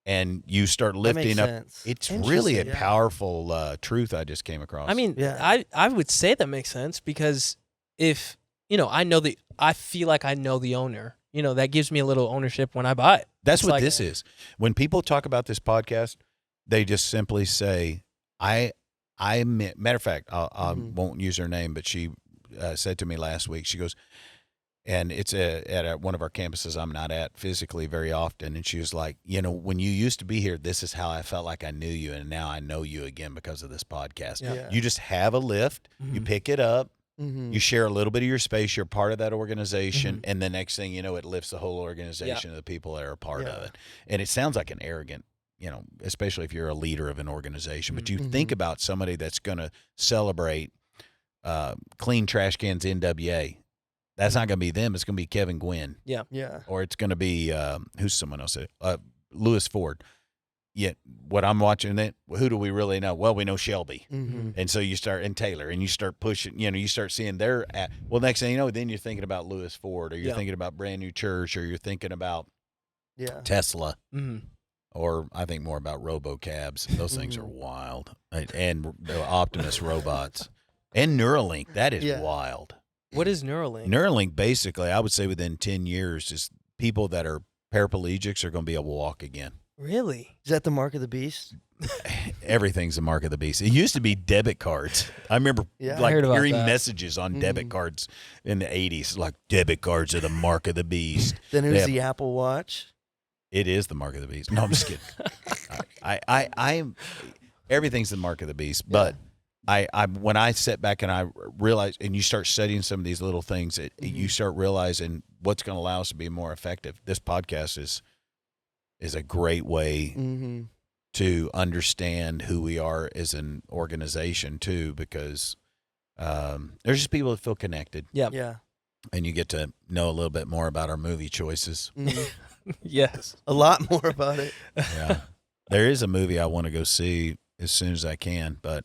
and you start That lifting makes up. sense. It's really a Interesting, yeah. powerful truth I just came across. I mean, Yeah. I would say that makes sense because if I feel like I know the owner. That gives me a little ownership when I buy it. that's it's what like- this is. When people talk about this podcast, they just simply say, matter of fact, I Mhm. won't use her name, but she said to me last week, she goes, and it's at one of our campuses I'm not at physically very often. And she was like, when you used to be here, this is how I felt like I knew you. And now I know you again because of this podcast. Yeah. You just have a lift, you Mhm. pick it up, Mm-hmm. you share a little bit of your space, you're part of that organization. Mhm. And the next thing you know, it lifts the whole organization of the people that are a part of Yeah. it. And it sounds like an arrogant, especially if you're a leader of an organization, but you Mhm. think about somebody that's going to celebrate clean trash cans NWA. That's not going to be them. It's going to be Kevin Gwynn, Yeah. or it's going to be who's someone else? Lewis Ford. Yet what I'm watching, that who do we really know? Well, we know Shelby, Mm-hmm. and so you start and Taylor, and you start pushing. You start seeing their. Well, next thing you know, then you're thinking about Lewis Ford, or you're Yeah. thinking about Brand New Church, or you're thinking about Yeah. Tesla. Mhm. Or I think more about robocabs. Those things are Mhm. wild. And the Optimus robots. And Neuralink. That is Yeah. wild. What is Neuralink? Neuralink, basically, I would say within 10 years, is people that are paraplegics are going to be able to walk again. Really? Is that the mark of the beast? Everything's the mark of the beast. It used to be debit cards. I remember Yeah. like I heard about hearing that. messages on debit Mhm. cards in the 80s, like debit cards are the mark of the beast. Then it They was have- the Apple Watch. It is the mark of the beast. No, I'm just kidding. I'm everything's the mark of the beast. But I when I sit back and I realize, and you start studying some of these little things, you start realizing what's going to allow us to be more effective. This podcast is a great way Mm-hmm. to understand who we are as an organization too, because there's just people that feel connected, Yeah. Yeah. and you get to know a little bit more about our movie choices. Mhm. Yes. A lot more about it. Yeah. There is a movie I want to go see as soon as I can, but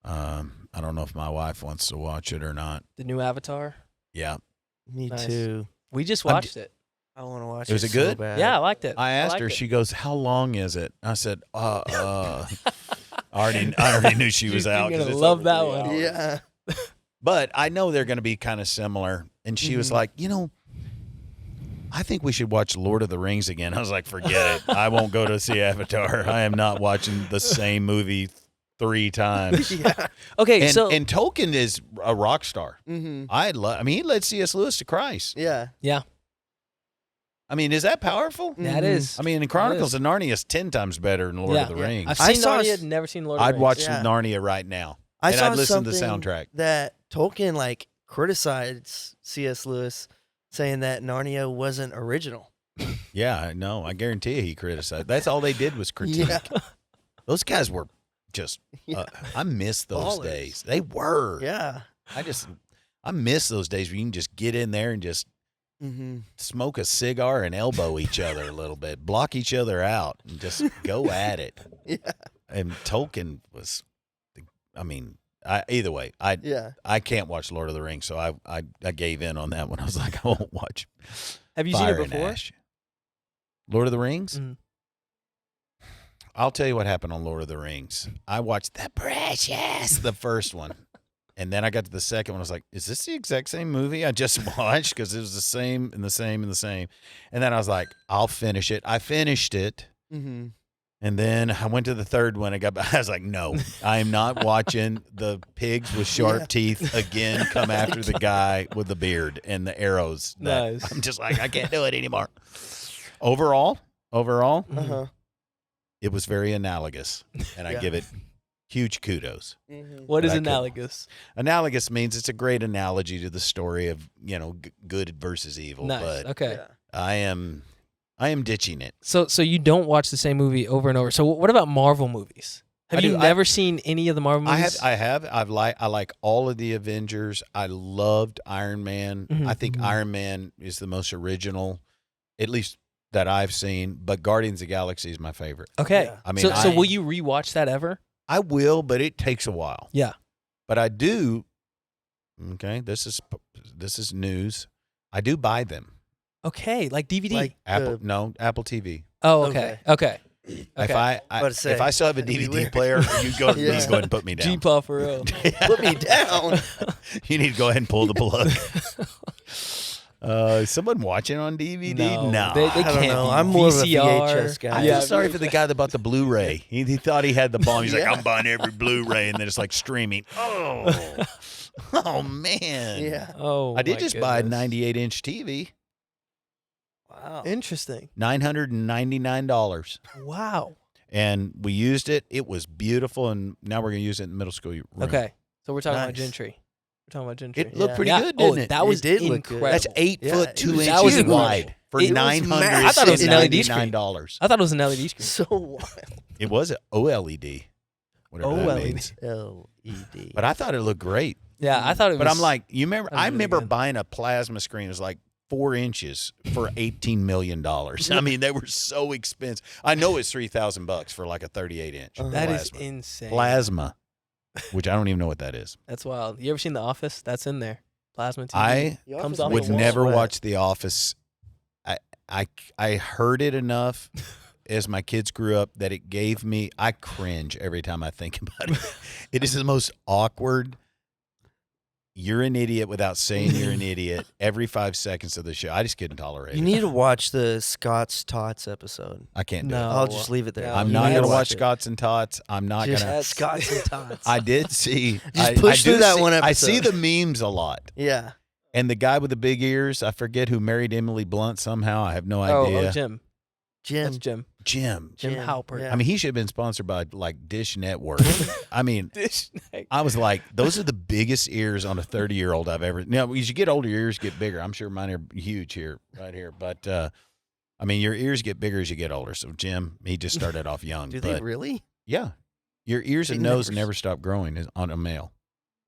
I don't know if my wife wants to watch it or not. The new Avatar. Yeah. Me Nice. too. We just I'm watched it. I want to watch Was it it so good? bad. Yeah, I liked it. I asked liked her. it. She goes, "How long is it?" I said, I already knew she was out. You're 'cause gonna it's love over that 3 one. hours. Yeah. But I know they're going to be kind of similar. And she was like, I think we should watch Lord of the Rings again. I was like, forget it. I won't go to see Avatar. I am not watching the same movie 3 times. Yeah. Okay, And, so and Tolkien is a rock star. Mm-hmm. I mean, he led C.S. Lewis to Christ. Yeah. yeah, I mean, is that powerful? that is. I mean, in Chronicles of Narnia is 10 times better than Lord Yeah. of the Yeah. Rings. I've I seen saw Narnia, s- never seen Lord of the I'd Rings. watch Yeah. Narnia right now. I And saw I'd listen to the something soundtrack. that Tolkien like criticized C.S. Lewis, saying that Narnia wasn't original. Yeah, no, I guarantee you he criticized. That's all they did was critique. Yeah. Those guys were just, Yeah. I miss those Ballers. days. They were. Yeah. I miss those days where you can just get in there and just Mm-hmm. smoke a cigar and elbow each other a little bit, block each other out, and just go at it. Yeah. And Tolkien was, either way, Yeah. I can't watch Lord of the Rings, so I gave in on that one. I was like, I won't watch. Have you Fire seen it and before? Ash. Lord of the Rings? Mhm. I'll tell you what happened on Lord of the Rings. I watched The Precious, the first one. And then I got to the second one. I was like, is this the exact same movie I just watched? Because it was the same and the same and the same. And then I was like, I'll finish it. I finished it. Mm-hmm. And then I went to the third one. I was like, no, I am not watching the pigs with sharp Yeah. teeth again come after the guy with the beard and the arrows. Nice. I'm just like, I can't do it anymore. Overall, Mhm. Uh-huh. it was very analogous. And I Yeah. give it huge kudos. Mm-hmm. What is But I couldn't. analogous? Analogous means it's a great analogy to the story of, good versus evil. Nice. But Okay. Yeah. I am ditching it. So you don't watch the same movie over and over. So what about Marvel movies? Have I you do. never seen any of the Marvel movies? I like all of the Avengers. I loved Iron Man. Mhm, I think mhm. Iron Man is the most original, at least that I've seen. But Guardians of the Galaxy is my favorite. Okay. Yeah. I mean, so I will you rewatch that ever? I will, but it takes a while. Yeah. But I do. Okay, this is news. I do buy them. Okay, like DVD. Like Apple the- Apple TV. oh, okay. Okay. If Okay. I About to say, if I still have a that'd be DVD weird. player, you go Yeah. please go ahead and put me down. G-Paw for real. Put me down. You need to go ahead and pull the plug. Is someone watching on DVD? No, I they I don't can't know. be. I'm more of a VCR. VHS guy. feel Yeah, sorry for the guy that bought the Blu-ray. He thought he had the bomb. He's Yeah. like, I'm buying every Blu-ray, and then it's like streaming. Oh, oh man. Yeah. Oh, I did my just buy a goodness. 98-inch TV, Wow. Interesting. $999, Wow. and we used it. It was beautiful, and now we're gonna use it in the middle school room. Okay. So we're talking about Nice. Gentry. We're talking about Gentry. It looked Yeah. pretty Yeah. good, Oh, didn't it? that was did look good. incredible. That's 8 Yeah, foot it 2 was- inches that was wide for It was $999. I thought it was an LED screen. $999. I thought it was an LED screen. So wild. It was an OLED, whatever that OLED. means. LED. But I thought it looked great. Yeah, I thought it was. But I'm like, you remember? that was I really remember good. buying a plasma screen. It was like 4 inches for $18 million. I mean, they were so expensive. I know it's $3,000 for like a 38-inch that is plasma. insane. Plasma, which I don't even know what that is. That's wild. You ever seen The Office? That's in there. Plasma TV. I The Comes Office off would makes me never sweat. watch The Office. I heard it enough as my kids grew up that it gave me, I cringe every time I think about it. It is the most awkward. You're an idiot without saying you're an idiot every 5 seconds of the show. I just couldn't tolerate You it. need to watch the Scott's Tots episode. I can't do No. it. I'll just leave it there. No, I'm you not gotta going to watch watch it. Scott's and Tots. I'm not Just- going to. Scott's and Tots. I did see. Just I push do through that see- one I see episode. the memes a lot. Yeah. And the guy with the big ears, I forget who married Emily Blunt somehow. I have no idea. Oh, Jim. That's Jim. Jim. Jim. Jim Halpert. Yeah. I mean, he should have been sponsored by like Dish Network. I mean, Dish Network. I was like, those are the biggest ears on a 30-year-old I've ever. Now, as you get older, your ears get bigger. I'm sure mine are huge here, right here. But I mean, your ears get bigger as you get older. So Jim, he just started off young. Do but they really? yeah, your ears They and nose never never stop growing on a male.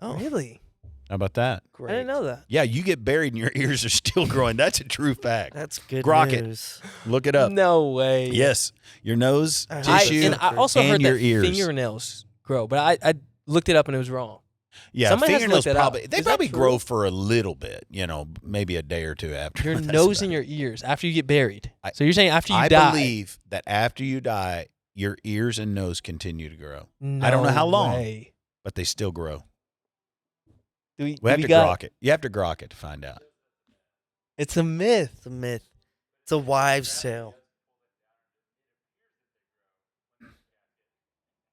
Oh, Really? How about that? great. I didn't know that. Yeah, you get buried and your ears are still growing. That's a true fact. That's good Grocket. news. Look it up. No way. Yes, your nose, I- tissue, and I also and heard your that ears. fingernails grow, but I looked it up and it was wrong. Yeah, Somebody has to fingernails look that up. probably they Is that probably true? grow for a little bit, maybe a day or two after. Your That's nose about and it. your ears after you get buried. I- So you're saying after you I die? believe that after you die, your ears and nose continue to grow, No I don't know how long. way. but they still grow. Do we, We have do to got- grok it. You have to grok it to find out. It's a myth. It's a myth. It's a wives' tale.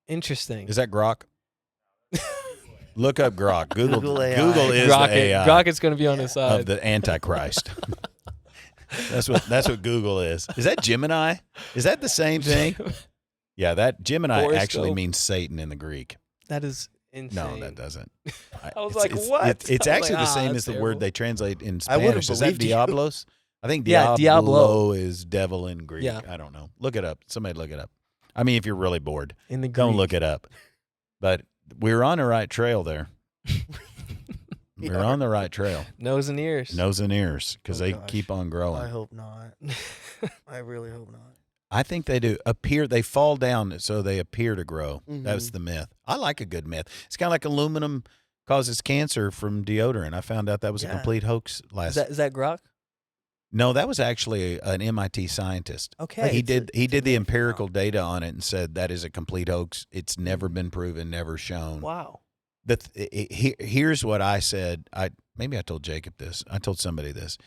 Interesting. Is that grok? Look up grok. Google AI. Google is Grocket. the AI Grocket's going to be on his side. of the Antichrist. That's what Google is. Is that Gemini? Is that the same thing? Yeah, that Gemini actually Horoscope. means Satan in the Greek. That is insane. No, that doesn't. I was It's- like, it's- what? It's I was actually like, the same that's as the terrible. word they translate in I would've Spanish. Is that believed you. diablos? I think Yeah, Diablo Diablo. is devil in Greek. Yeah. I don't know. Look it up. Somebody look it up. I mean, if you're really bored, In the Greek. don't look it up. But we're on the right trail there. We're on the right trail. Nose and ears. Nose and ears, because Oh, they gosh. keep on I growing. hope not. I really hope not. I think they do appear. They fall down, so they appear to grow. Mhm. That's the myth. I like a good myth. It's kind of like aluminum causes cancer from deodorant. I found out that was a Yeah. complete hoax last. Is that Grok? No, that was actually an MIT scientist. Okay. He it's did. a- He it's a did the myth empirical now. data on it and said that is a complete hoax. It's never been proven, never shown. Wow. Here's what I said. Maybe I told Jacob this. I told somebody this.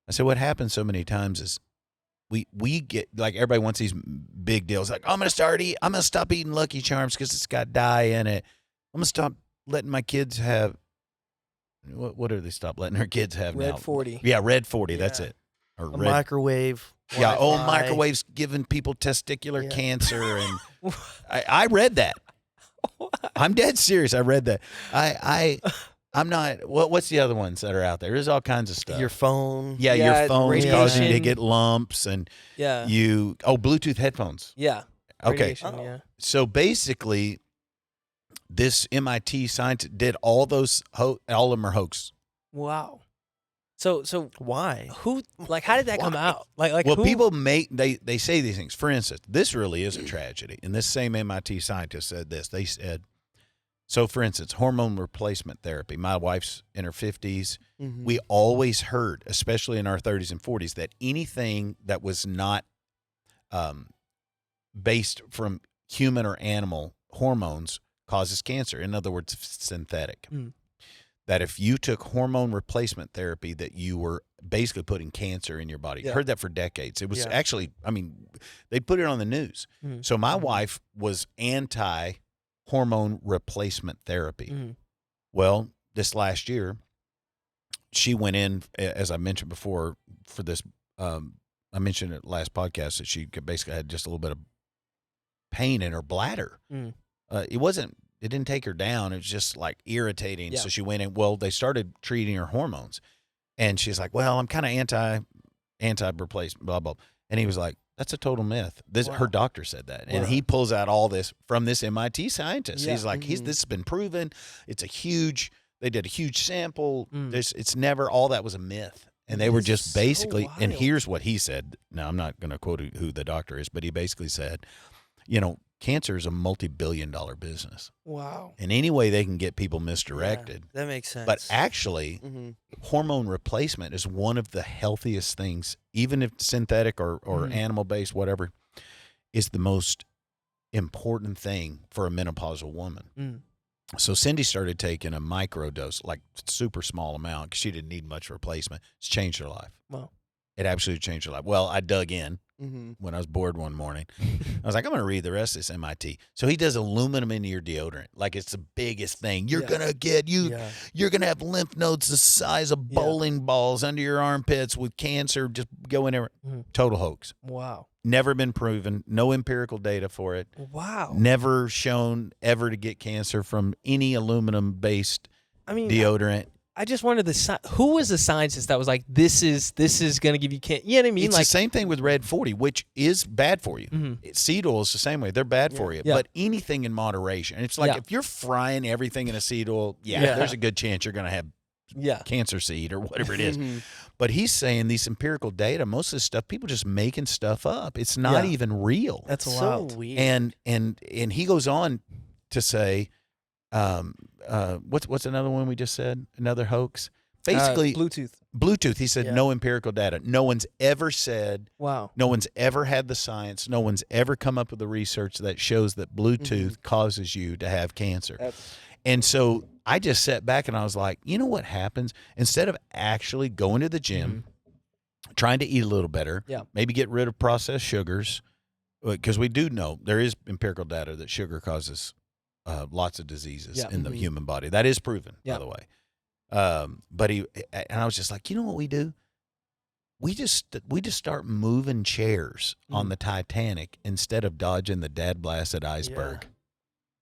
I said what happens so many times is we get like everybody wants these big deals. Like I'm gonna stop eating Lucky Charms because it's got dye in it. I'm gonna stop letting my kids have. What do they stop letting their kids have Red now? 40. Yeah, Red 40. That's Yeah. it. Or A red. microwave. Yeah, Wi-Fi. microwaves giving people testicular Yeah. cancer, and I read that. I'm dead serious. I read that. I'm not. What's the other ones that are out there? There's all kinds of stuff. Your phone. yeah, Yeah, your phone's causing you to radiation. get lumps, and Yeah. Bluetooth headphones. Yeah. Okay, Radiation, Oh. yeah. so basically, this MIT scientist did all those. All of them are hoax. Wow. So Why? who like how did that come Why? out? Like Well, who? people they say these things. For instance, this really is a tragedy. And this same MIT scientist said this. They said, so for instance, hormone replacement therapy. My wife's in her 50s. Mhm. We always heard, especially in our 30s and 40s, that anything that was not based from human or animal hormones causes cancer. In other words, synthetic. Mm. That if you took hormone replacement therapy, that you were basically putting cancer in your body. Yeah. Heard that for decades. It was Yeah. actually, I mean, they put it on the news. Mhm. So my wife was anti hormone replacement therapy. Mhm. Well, this last year, she went in, as I mentioned before, for this. I mentioned it last podcast that she basically had just a little bit of pain in her bladder. Mm. It didn't take her down. It was just like irritating. Yeah. So she went in. Well, they started treating her hormones, and she's like, "Well, I'm kind of anti replacement, blah blah." And he was like, "That's a total myth." Her Wow. doctor said that, and Wow. he pulls out all this from this MIT scientist. Yeah. He's like, Mhm. "This has been proven. It's a huge. They did a huge sample. Mm. It's never all that was a myth." And they were This just is so basically, and wild. here's what he said. Now, I'm not going to quote who the doctor is, but he basically said, cancer is a multi-billion-dollar business. Wow. And any way they can get people misdirected. Yeah, that makes sense. But actually, hmm hormone replacement is one of the healthiest things, even if synthetic or Mhm. animal-based, whatever, is the most important thing for a menopausal woman. Mm. So Cindy started taking a microdose, like super small amount, because she didn't need much replacement. It's changed her life. Wow. It absolutely changed her life. Well, I dug in hmm when I was bored one morning. I was like, I'm going to read the rest of this MIT. So he does aluminum into your deodorant. Like it's the biggest thing. You're Yeah. going to get, Yeah. you're going to have lymph nodes the size of Yeah. bowling balls under your armpits with cancer. Just go in there. Mhm. Total hoax. Wow. Never been proven. No empirical data for it. Wow. Never shown ever to get cancer from any aluminum based I mean, deodorant. I just wondered who was the scientist that was like, this is gonna give you cancer. You know what I mean? It's Like, the same thing with Red 40, which is bad for you. Mhm. Seed oil is the same way. They're bad for you. Yeah. But anything in moderation. It's like Yeah. if you're frying everything in a seed oil, Yeah. there's a good chance you're going to have yeah. cancer seed or whatever it is. Mhm. But he's saying these empirical data, most of this stuff, people just making stuff up. It's not Yeah. even real. That's so wild. weird. And he goes on to say, what's another one we just said? Another hoax. Basically, Bluetooth. He said Yeah. no empirical data. No one's ever said. Wow. No one's ever had the science. No one's ever come up with the research that shows that Bluetooth causes you to have cancer. And so I just sat back and I was like, you know what happens? Instead of actually going to the gym, trying to eat a little better, Yeah. maybe get rid of processed sugars, because we do know there is empirical data that sugar causes lots of diseases Yeah. in the human body. That is proven, Yeah. by the way. And I was just like, you know what we do? We just start moving chairs on the Titanic instead of dodging the dad blasted iceberg.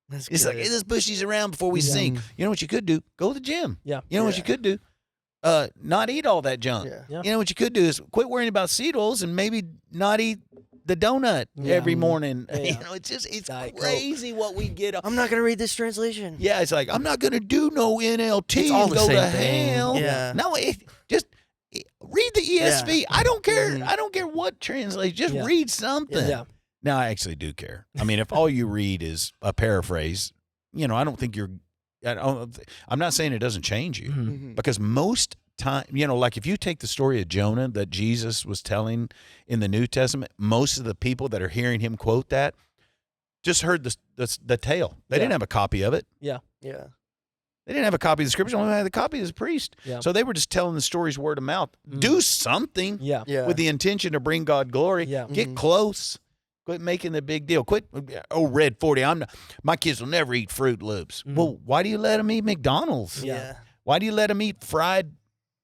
That's It's like, good. hey, let's push these around before we sink. You know what you could do? Go to the gym. Yeah. You know what you could do? Not eat all that junk. Yeah. Yeah. You know what you could do is quit worrying about seed oils and maybe not eat the donut Yeah. every morning. Yeah. You know, it's Diet Coke. crazy what we get. I'm not gonna read this translation. Yeah, it's like I'm not going to do no NLT It's all and the go to same thing. hell. Yeah. No, just read the ESV. I don't care. Mhm. I don't care what translates. Just Yeah. read something. Yeah. Now I actually do care. I mean, if all you read is a paraphrase, you know, I don't think I'm not saying it doesn't change you, Mhm. because most time, you know, like if you take the story of Jonah that Jesus was telling in the New Testament, most of the people that are hearing him quote that just heard the tale. They didn't Yeah. have a copy of it. Yeah. They didn't have a copy of the scripture. Only had the copy of the priest. Yeah. So they were just telling the stories word of mouth. Mm. Do something Yeah. Yeah. with the intention to bring God glory. Yeah. Get Mhm. close. Quit making the big deal. Quit. Oh, Red 40. My kids will never eat Fruit Loops. Mhm. Well, why do you let them eat McDonald's? Yeah. Why do you let them eat fried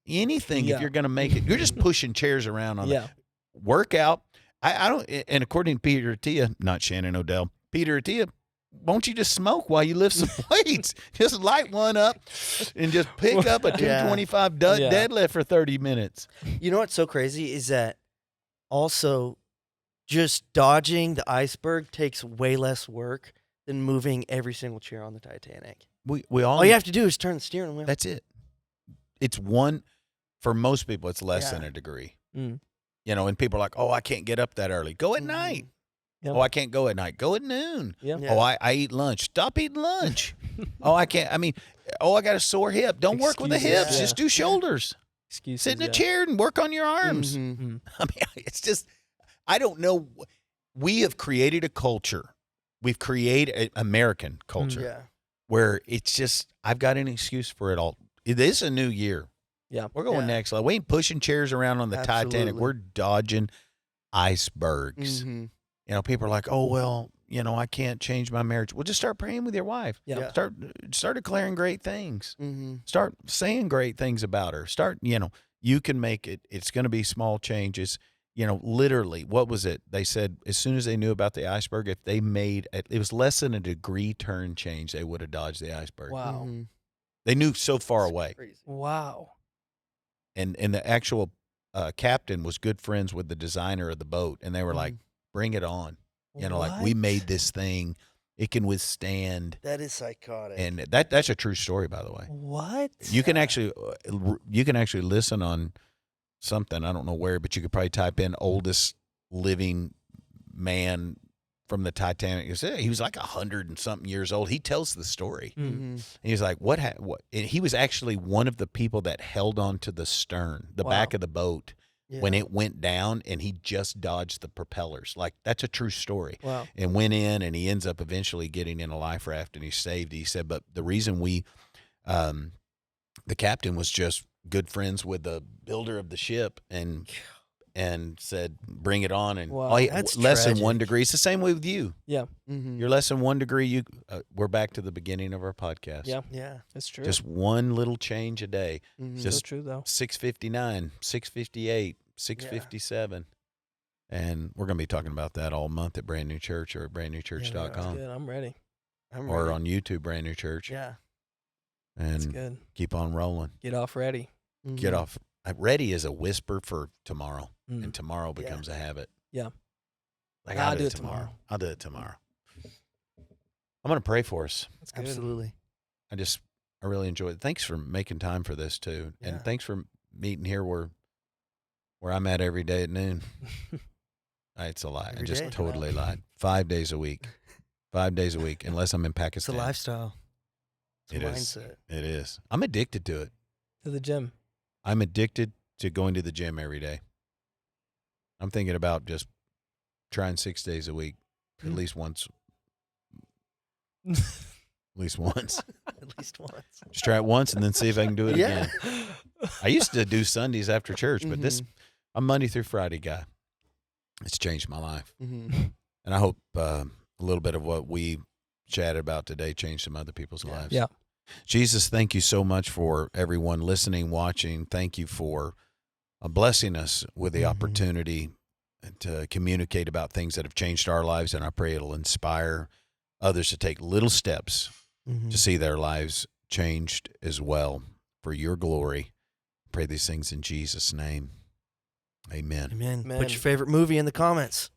anything Yeah. if you're going to make it? You're just pushing chairs around on Yeah. the workout. I don't. And according to Peter Attia, not Shannon Odell, Peter Attia, won't you just smoke while you lift some weights? Just light one up and just pick up a 225 Yeah. deadlift for 30 minutes. You know what's so crazy is that also just dodging the iceberg takes way less work than moving every single chair on the Titanic. We All you have to do is turn the steering wheel. That's it. It's one, for most people, it's less than Yeah. a degree. Mm. You know, and people are like, oh, I can't get up that early. Go at Mhm. night. Yep. Oh, I can't go at night. Go at noon. Yeah. Yeah. Oh, I eat lunch. Stop eating lunch. Oh, I can't. I mean, oh, I got a sore hip. Don't work with the Excuses, hips. yeah. Just do shoulders. Excuses. Sit in a yeah. chair and work on your arms. Mhm. Mm. I mean, it's just, I don't know. We have created a culture. We've created an American culture Yeah. where it's just, I've got an excuse for it all. It is a new year. Yeah. We're going Yeah. next level. We ain't pushing chairs around on the Titanic. Absolutely. We're dodging icebergs. Mhm. You know, people are like, oh, well, you know, I can't change my marriage. Well, just start praying with your wife. Yeah. Yeah. Start declaring great things. Mhm. Start saying great things about her. Start, you know, you can make it. It's going to be small changes. You know, literally, what was it? They said as soon as they knew about the iceberg, if they made it was less than a degree turn change, they would have dodged the iceberg. Wow. Mhm. They knew so far away. Crazy. Wow. And the actual captain was good friends with the designer of the boat, and they were like, bring it on. You know, like, we What? made this thing. It can withstand. That is psychotic. And that's a true story, by the way. What? You can actually listen on something, I don't know where, but you could probably type in oldest living man from the Titanic. He was like 100 and something years old. He tells the story. Mm. Mhm. He was like, what? And he was actually one of the people that held on to the stern, the back Wow. of the boat, Yeah. when it went down, and he just dodged the propellers. Like, that's a true story. Wow. And went in, and he ends up eventually getting in a life raft, and he's saved. He said, but the reason the captain was just good friends with the builder of the ship, and said, bring it on. And Wow. all you- That's less than 1 tragic. degree. It's the same way with you. Yeah. Mhm. You're less than 1 degree. We're back to the beginning of our podcast. Yeah. Yeah. That's true. Just one little change a day. Mhm. so just- true though. 659, 658, 657. And we're going to be talking about that all month at Brand New Church or at That's brandnewchurch.com good. I'm ready. I'm or ready. on YouTube, Brand New Church. Yeah. That's And good. keep on rolling. Get off ready. Get Mhm. off. Ready is a whisper for tomorrow, Mm. and tomorrow Yeah. becomes a habit. Yeah. Like, I'll I'll do do it it tomorrow. tomorrow. I'll do it tomorrow. I'm going to pray for us. That's good. Absolutely. I really enjoyed it. Thanks for making time for this too. Yeah. And thanks for meeting here where I'm at every day at noon. It's a lie. I Every just day. totally lied. 5 days a week. 5 days a week, unless I'm in It's a Pakistan. lifestyle. It's a It is. mindset. It is. I'm addicted to it. To the gym. I'm addicted to going to the gym every day. I'm thinking about just trying 6 days a week, at least once. At least once. At least once. Just try it once and then see if I can do it Yeah. again. I used to do Sundays after church, but this I'm Monday through Friday guy. It's changed my life. Mm-hmm. And I hope a little bit of what we chatted about today changed some other people's lives. Yeah. Jesus, thank you so much for everyone listening, watching. Thank you for blessing us with the opportunity to communicate about things that have changed our lives. And I pray it'll inspire others to take little steps to see their lives changed as well for your glory. Pray these things in Jesus' name. Amen. Amen. Amen. Put your favorite movie in the comments.